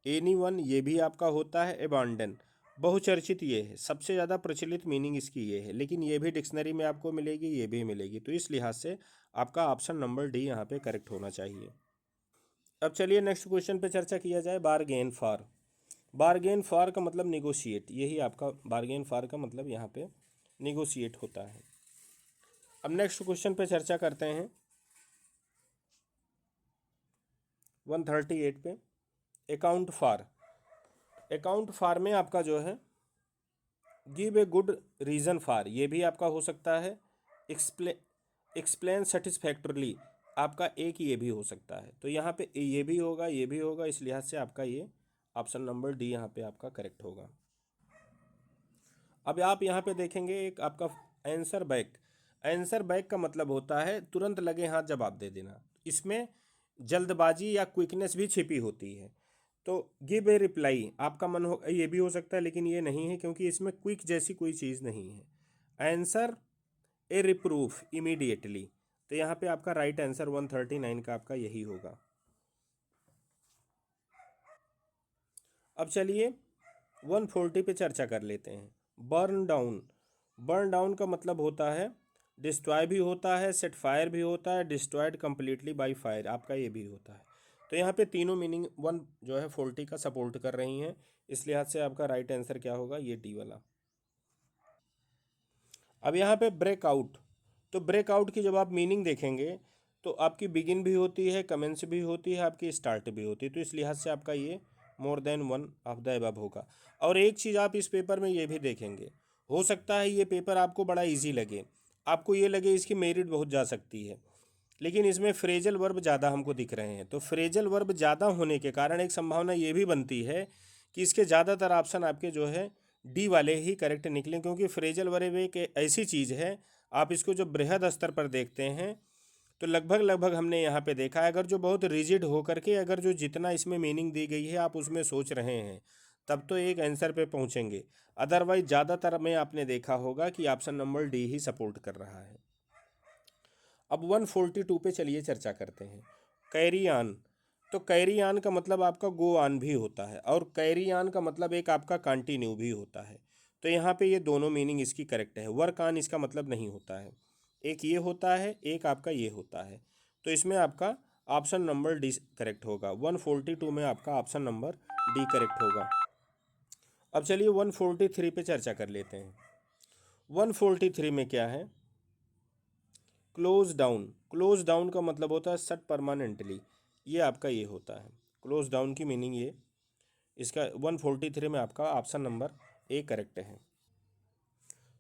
एनी वन, ये भी आपका होता है। अबांडन, बहुचर्चित ये है, सबसे ज़्यादा प्रचलित मीनिंग इसकी ये है, लेकिन ये भी डिक्शनरी में आपको मिलेगी, ये भी मिलेगी, तो इस लिहाज से आपका ऑप्शन नंबर डी यहाँ पे करेक्ट होना चाहिए। अब चलिए नेक्स्ट क्वेश्चन पे चर्चा किया जाए। बारगेन फॉर, बारगेन फॉर का मतलब निगोशिएट, यही आपका बारगेन फॉर का मतलब यहाँ पे निगोशिएट होता है। अब नेक्स्ट क्वेश्चन पे चर्चा करते हैं 138 पे। अकाउंट फॉर, अकाउंट फॉर में आपका जो है give a good reason for, ये भी आपका हो सकता है। एक्सप्लेन सेटिस्फैक्टरली, आपका एक ये भी हो सकता है। तो यहाँ पे ये भी होगा, ये भी होगा, इस लिहाज से आपका ये ऑप्शन नंबर डी यहाँ पे आपका करेक्ट होगा। अब आप यहाँ पे देखेंगे एक आपका आंसर बैक, आंसर बैक का मतलब होता है तुरंत लगे हाथ जवाब दे देना। इसमें जल्दबाजी या क्विकनेस भी छिपी होती है। तो गिव ए रिप्लाई, आपका मन हो ये भी हो सकता है, लेकिन ये नहीं है क्योंकि इसमें क्विक जैसी कोई चीज़ नहीं है। आंसर ए रिप्रूफ इमीडिएटली, तो यहाँ पे आपका राइट आंसर 139 का आपका यही होगा। अब चलिए 140 पे चर्चा कर लेते हैं। बर्न डाउन, बर्न डाउन का मतलब होता है डिस्ट्रॉय भी होता है, सेट फायर भी होता है, डिस्ट्रॉयड कंप्लीटली बाय फायर, आपका ये भी होता है। तो यहाँ पे तीनों मीनिंग 140 का सपोर्ट कर रही हैं, इस लिहाज से आपका राइट आंसर क्या होगा, ये डी वाला। अब यहाँ पे ब्रेकआउट, तो ब्रेकआउट की जब आप मीनिंग देखेंगे तो आपकी बिगिन भी होती है, कमेंस भी होती है, आपकी स्टार्ट भी होती है, तो इस लिहाज से आपका ये more than one of the above होगा। और एक चीज़ आप इस पेपर में ये भी देखेंगे, हो सकता है ये पेपर आपको बड़ा इजी लगे, आपको ये लगे इसकी मेरिट बहुत जा सकती है, लेकिन इसमें फ्रेजल वर्ब ज़्यादा हमको दिख रहे हैं। तो फ्रेजल वर्ब ज़्यादा होने के कारण एक संभावना ये भी बनती है कि इसके ज़्यादातर ऑप्शन आपके जो है डी वाले ही करेक्ट निकलें, क्योंकि फ्रेजल वर्ब एक ऐसी चीज़ है, आप इसको जो बृहद स्तर पर देखते हैं तो लगभग लगभग हमने यहाँ पे देखा है, अगर जो बहुत रिजिड होकर के अगर जो जितना इसमें मीनिंग दी गई है आप उसमें सोच रहे हैं तब तो एक आंसर पे पहुँचेंगे। अदरवाइज ज़्यादातर में आपने देखा होगा कि ऑप्शन नंबर डी ही सपोर्ट कर रहा है। अब 142 पे चलिए चर्चा करते हैं। कैरी ऑन, तो कैरी ऑन का मतलब आपका गो ऑन भी होता है, और कैरी ऑन का मतलब एक आपका कंटिन्यू भी होता है। तो यहाँ पे ये दोनों मीनिंग इसकी करेक्ट है। वर्क ऑन इसका मतलब नहीं होता है, एक ये होता है, एक आपका ये होता है। तो इसमें आपका ऑप्शन नंबर डी करेक्ट होगा। 142 में आपका ऑप्शन नंबर डी करेक्ट होगा। अब चलिए 143 पे चर्चा कर लेते हैं। 143 में क्या है, क्लोज डाउन, क्लोज डाउन का मतलब होता है शट परमानेंटली, ये आपका ये होता है क्लोज डाउन की मीनिंग ये, इसका 143 में आपका ऑप्शन नंबर ए करेक्ट है।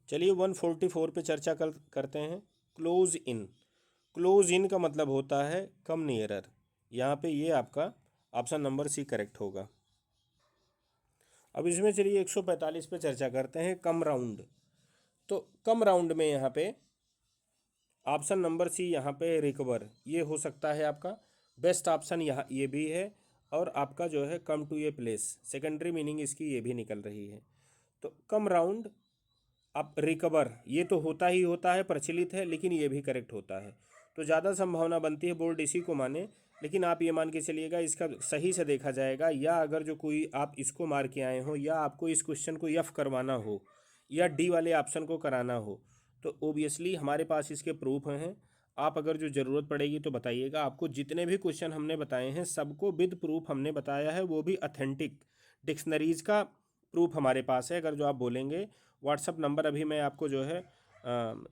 चलिए 144 पे चर्चा करते हैं। क्लोज इन, क्लोज इन का मतलब होता है कम नियरर, यहाँ पे ये आपका ऑप्शन नंबर सी करेक्ट होगा। अब इसमें चलिए 145 पे चर्चा करते हैं। कम राउंड, तो कम राउंड में यहाँ पे ऑप्शन नंबर सी यहाँ पे रिकवर, ये हो सकता है आपका बेस्ट ऑप्शन, यहाँ ये भी है। और आपका जो है come to a place, secondary meaning इसकी ये भी निकल रही है। तो कम राउंड, अब रिकवर ये तो होता ही होता है, प्रचलित है, लेकिन ये भी करेक्ट होता है। तो ज़्यादा संभावना बनती है बोर्ड इसी को माने, लेकिन आप ये मान के चलिएगा इसका सही से देखा जाएगा, या अगर जो कोई आप इसको मार के आए हो, या आपको इस क्वेश्चन को यफ करवाना हो, या डी वाले ऑप्शन को कराना हो, तो ओबियसली हमारे पास इसके प्रूफ हैं। आप अगर जो ज़रूरत पड़ेगी तो बताइएगा। आपको जितने भी क्वेश्चन हमने बताए हैं सबको विद प्रूफ हमने बताया है, वो भी अथेंटिक डिक्शनरीज का प्रूफ हमारे पास है। अगर जो आप बोलेंगे, व्हाट्सअप नंबर अभी मैं आपको जो है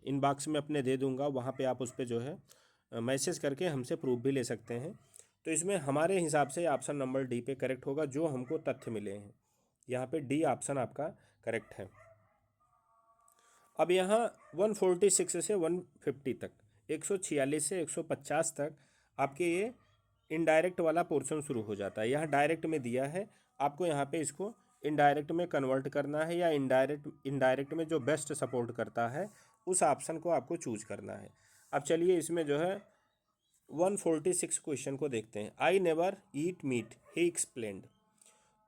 इनबॉक्स में अपने दे दूंगा, वहाँ पे आप उस पर जो है मैसेज करके हमसे प्रूफ भी ले सकते हैं। तो इसमें हमारे हिसाब से ऑप्शन नंबर डी पे करेक्ट होगा, जो हमको तथ्य मिले हैं। यहाँ पे डी ऑप्शन आपका करेक्ट है। अब यहाँ 146 से 150 तक, 146 से 150 तक आपके ये इनडायरेक्ट वाला पोर्शन शुरू हो जाता है। यहाँ डायरेक्ट में दिया है, आपको यहाँ पे इसको इनडायरेक्ट में कन्वर्ट करना है, या इनडायरेक्ट में जो बेस्ट सपोर्ट करता है उस ऑप्शन को आपको चूज करना है। अब चलिए इसमें जो है 146 क्वेश्चन को देखते हैं। I never eat meat he explained,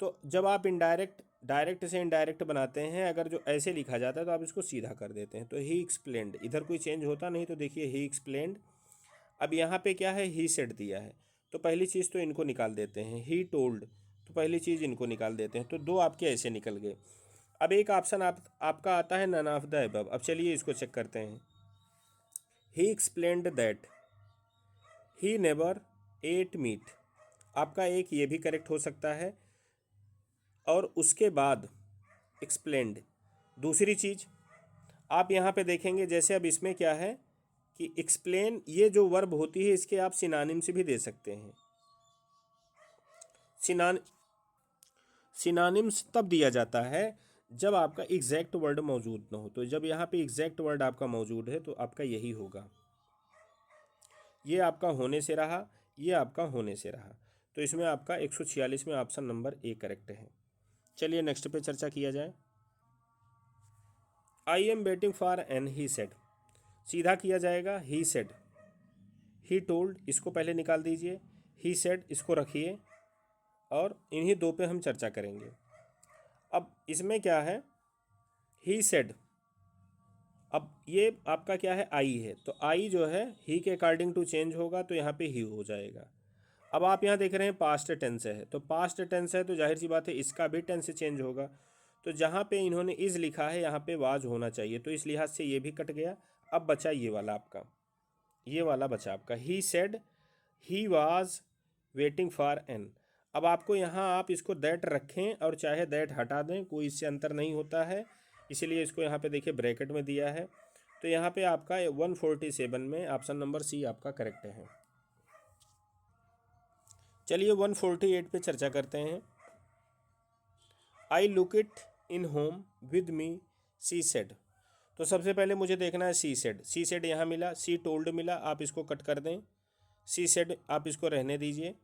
तो जब आप इनडायरेक्ट डायरेक्ट से इनडायरेक्ट बनाते हैं, अगर जो ऐसे लिखा जाता है तो आप इसको सीधा कर देते हैं। तो ही एक्सप्लेन्ड, इधर कोई चेंज होता नहीं, तो देखिए ही एक्सप्लेन्ड। अब यहाँ पे क्या है, ही सेड दिया है, तो पहली चीज़ तो इनको निकाल देते हैं, ही टोल्ड, तो पहली चीज़ इनको निकाल देते हैं, तो दो आपके ऐसे निकल गए। अब एक ऑप्शन आपका आता है नन ऑफ द अबव। अब चलिए इसको चेक करते हैं। He explained that he never ate meat, आपका एक ये भी करेक्ट हो सकता है। और उसके बाद एक्सप्लेन्ड, दूसरी चीज़ आप यहाँ पे देखेंगे, जैसे अब इसमें क्या है कि एक्सप्लेन, ये जो वर्ब होती है इसके आप सिनोनिम से भी दे सकते हैं। सिनोनिम्स तब दिया जाता है जब आपका एग्जैक्ट वर्ड मौजूद ना हो। तो जब यहाँ पे एग्जैक्ट वर्ड आपका मौजूद है तो आपका यही होगा। ये आपका होने से रहा, ये आपका होने से रहा, तो इसमें आपका 146 में ऑप्शन नंबर ए करेक्ट है। चलिए नेक्स्ट पे चर्चा किया जाए। I am waiting for Ann he said, सीधा किया जाएगा। ही सेड, ही टोल्ड, इसको पहले निकाल दीजिए। ही सेड इसको रखिए और इन्हीं दो पे हम चर्चा करेंगे। अब इसमें क्या है, ही सेड, अब ये आपका क्या है, आई है, तो आई जो है ही के अकॉर्डिंग टू चेंज होगा, तो यहाँ पे ही हो जाएगा। अब आप यहाँ देख रहे हैं पास्ट टेंस है, तो पास्ट टेंस है तो जाहिर सी बात है इसका भी टेंस चेंज होगा। तो जहाँ पे इन्होंने इज लिखा है यहाँ पे वाज होना चाहिए, तो इस लिहाज से ये भी कट गया। अब बचा ये वाला आपका, ये वाला बचा आपका, he said he was waiting for Ann. अब आपको यहाँ आप इसको दैट रखें और चाहे दैट हटा दें, कोई इससे अंतर नहीं होता है, इसीलिए इसको यहाँ पे देखिए ब्रैकेट में दिया है। तो यहाँ पे आपका 147 में ऑप्शन नंबर सी आपका करेक्ट है। चलिए 148 पे चर्चा करते हैं। I look it in home with me she said, तो सबसे पहले मुझे देखना है सी सेड। सी सेड यहाँ मिला, सी टोल्ड मिला, आप इसको कट कर दें। सी सेड आप इसको रहने दीजिए।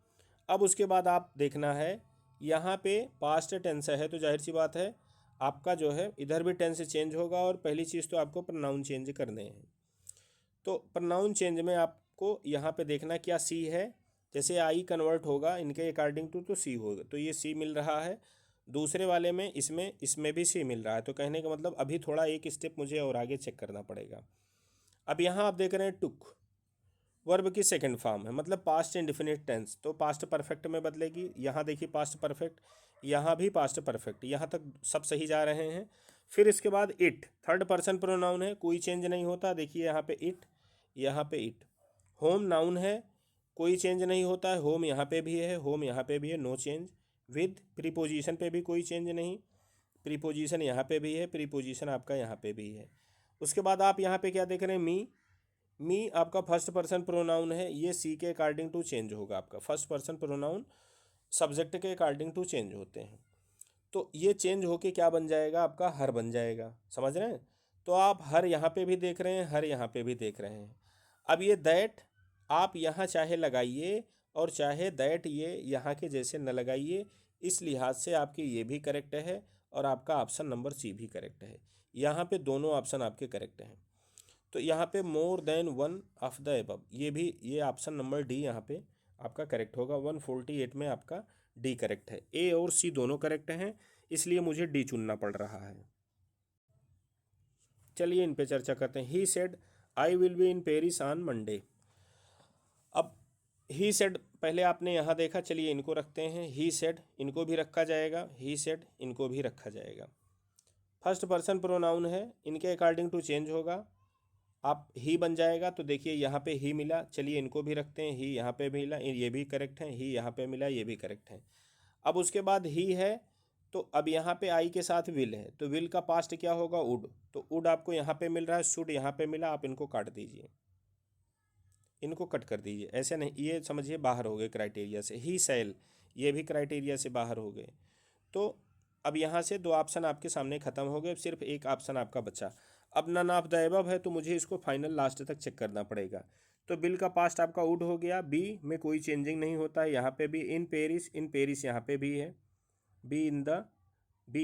अब उसके बाद आप देखना है यहाँ पे पास्ट टेंस है, तो जाहिर सी बात है आपका जो है इधर भी टेंस चेंज होगा। और पहली चीज़ तो आपको प्रोनाउन चेंज करने हैं। तो प्रोनाउन चेंज में आपको यहाँ पे देखना क्या सी है, जैसे आई कन्वर्ट होगा इनके अकॉर्डिंग टू, तो सी होगा, तो ये सी मिल रहा है। दूसरे वाले में इसमें भी सी मिल रहा है, तो कहने का मतलब अभी थोड़ा एक स्टेप मुझे और आगे चेक करना पड़ेगा। अब यहाँ आप देख रहे हैं टुक, वर्ब की सेकंड फॉर्म है, मतलब पास्ट इंडेफिनिट टेंस, तो पास्ट परफेक्ट में बदलेगी। यहाँ देखिए पास्ट परफेक्ट, यहाँ भी पास्ट परफेक्ट, यहाँ तक सब सही जा रहे हैं। फिर इसके बाद इट, थर्ड पर्सन प्रोनाउन है, कोई चेंज नहीं होता, देखिए यहाँ पे इट, यहाँ पे इट। होम नाउन है, कोई चेंज नहीं होता है, होम यहाँ पे भी है, होम यहाँ पे भी है, नो चेंज। विद प्रीपोजिशन पे भी कोई चेंज नहीं, प्रीपोजिशन यहाँ पे भी है, प्रीपोजिशन आपका यहाँ पे भी है। उसके बाद आप यहाँ पे क्या देख रहे हैं, मी आपका फर्स्ट पर्सन प्रोनाउन है, ये सी के अकॉर्डिंग टू चेंज होगा। आपका फर्स्ट पर्सन प्रोनाउन सब्जेक्ट के अकॉर्डिंग टू चेंज होते हैं, तो ये चेंज होके क्या बन जाएगा, आपका हर बन जाएगा। समझ रहे हैं? तो आप हर यहाँ पे भी देख रहे हैं, हर यहाँ पे भी देख रहे हैं। अब ये दैट आप यहाँ चाहे लगाइए और चाहे दैट ये यहाँ के जैसे न लगाइए, इस लिहाज से आपके ये भी करेक्ट है और आपका ऑप्शन नंबर सी भी करेक्ट है। यहाँ पे दोनों ऑप्शन आपके करेक्ट हैं। तो यहाँ पे more than one of the above, ये भी, ये ऑप्शन नंबर डी यहाँ पे आपका करेक्ट होगा। 148 में आपका डी करेक्ट है। ए और सी दोनों करेक्ट हैं, इसलिए मुझे डी चुनना पड़ रहा है। चलिए इन पे चर्चा करते हैं। ही said I will be in Paris on Monday. अब ही सेड पहले आपने यहाँ देखा, चलिए इनको रखते हैं। ही सेड इनको भी रखा जाएगा, ही सेड इनको भी रखा जाएगा। फर्स्ट पर्सन प्रोनाउन है, इनके अकॉर्डिंग टू चेंज होगा, आप ही बन जाएगा। तो देखिए यहाँ पे ही मिला, चलिए इनको भी रखते हैं। ही यहाँ पे मिला, ये भी करेक्ट है। ही यहाँ पे मिला, ये भी करेक्ट है। अब उसके बाद ही है, तो अब यहाँ पे आई के साथ विल है, तो विल का पास्ट क्या होगा, वुड। तो वुड आपको यहाँ पे मिल रहा है, शुड यहाँ पे मिला, आप इनको काट दीजिए, इनको कट कर दीजिए। ऐसे नहीं, ये समझिए बाहर हो गए क्राइटेरिया से। ही सेल, ये भी क्राइटेरिया से बाहर हो गए। तो अब यहाँ से दो ऑप्शन आपके सामने ख़त्म हो गए, सिर्फ एक ऑप्शन आपका बचा। अब नन ऑफ द एबव है, तो मुझे इसको फाइनल लास्ट तक चेक करना पड़ेगा। तो बिल का पास्ट आपका वुड हो गया, बी में कोई चेंजिंग नहीं होता है, यहाँ पे भी इन पेरिस यहाँ पे भी है, be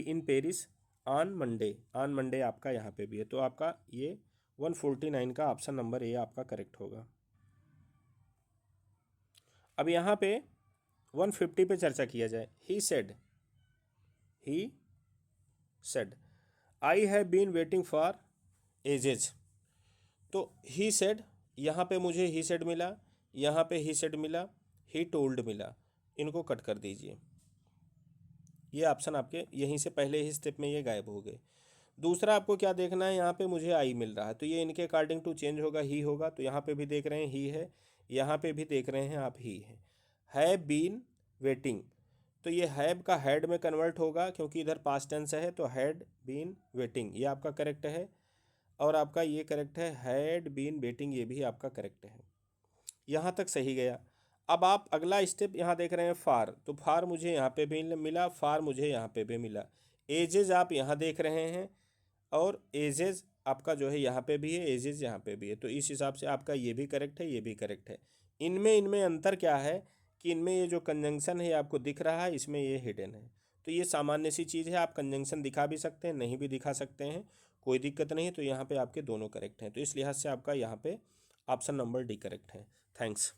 in Paris on Monday आपका यहाँ पे भी है। तो आपका ये 149 का ऑप्शन नंबर ए आपका करेक्ट होगा। अब यहाँ पे 150 पे चर्चा किया जाए। He said I have been waiting for ages. तो ही सेड, यहाँ पे मुझे ही सेड मिला, यहाँ पे ही सेड मिला, ही टोल्ड मिला, इनको कट कर दीजिए। ये ऑप्शन आपके यहीं से पहले ही स्टेप में ये गायब हो गए। दूसरा आपको क्या देखना है, यहाँ पे मुझे आई मिल रहा है, तो ये इनके अकॉर्डिंग टू चेंज होगा, ही होगा। तो यहाँ पे भी देख रहे हैं ही है, यहाँ पे भी देख रहे हैं आप ही है। हैव बीन वेटिंग, तो ये हैव का हैड में कन्वर्ट होगा क्योंकि इधर पास्ट टेंस है, तो हैड बीन वेटिंग ये आपका करेक्ट है। और आपका ये करेक्ट है, हैड बीन वेटिंग, ये भी आपका करेक्ट है। यहाँ तक सही गया। अब आप अगला स्टेप यहाँ देख रहे हैं फार, तो फार मुझे यहाँ पे भी मिला, फार मुझे यहाँ पे भी मिला। एजेज आप यहाँ देख रहे हैं और एजेज आपका जो है यहाँ पे भी है, एजेज यहाँ पे भी है, तो इस हिसाब से आपका ये भी करेक्ट है, ये भी करेक्ट है। इनमें अंतर क्या है कि इनमें ये जो कंजंक्शन है आपको दिख रहा है, इसमें ये हिडन है। तो ये सामान्य सी चीज़ है, आप कंजंक्शन दिखा भी सकते हैं, नहीं भी दिखा सकते हैं, कोई दिक्कत नहीं है। तो यहाँ पे आपके दोनों करेक्ट हैं, तो इस लिहाज से आपका यहाँ पे ऑप्शन नंबर डी करेक्ट है। थैंक्स।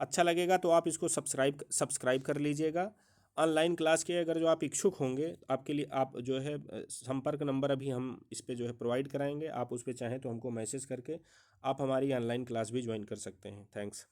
अच्छा लगेगा तो आप इसको सब्सक्राइब कर लीजिएगा। ऑनलाइन क्लास के अगर जो आप इच्छुक होंगे, आपके लिए आप जो है संपर्क नंबर अभी हम इस पे जो है प्रोवाइड कराएंगे, आप उस पर चाहें तो हमको मैसेज करके आप हमारी ऑनलाइन क्लास भी ज्वाइन कर सकते हैं। थैंक्स।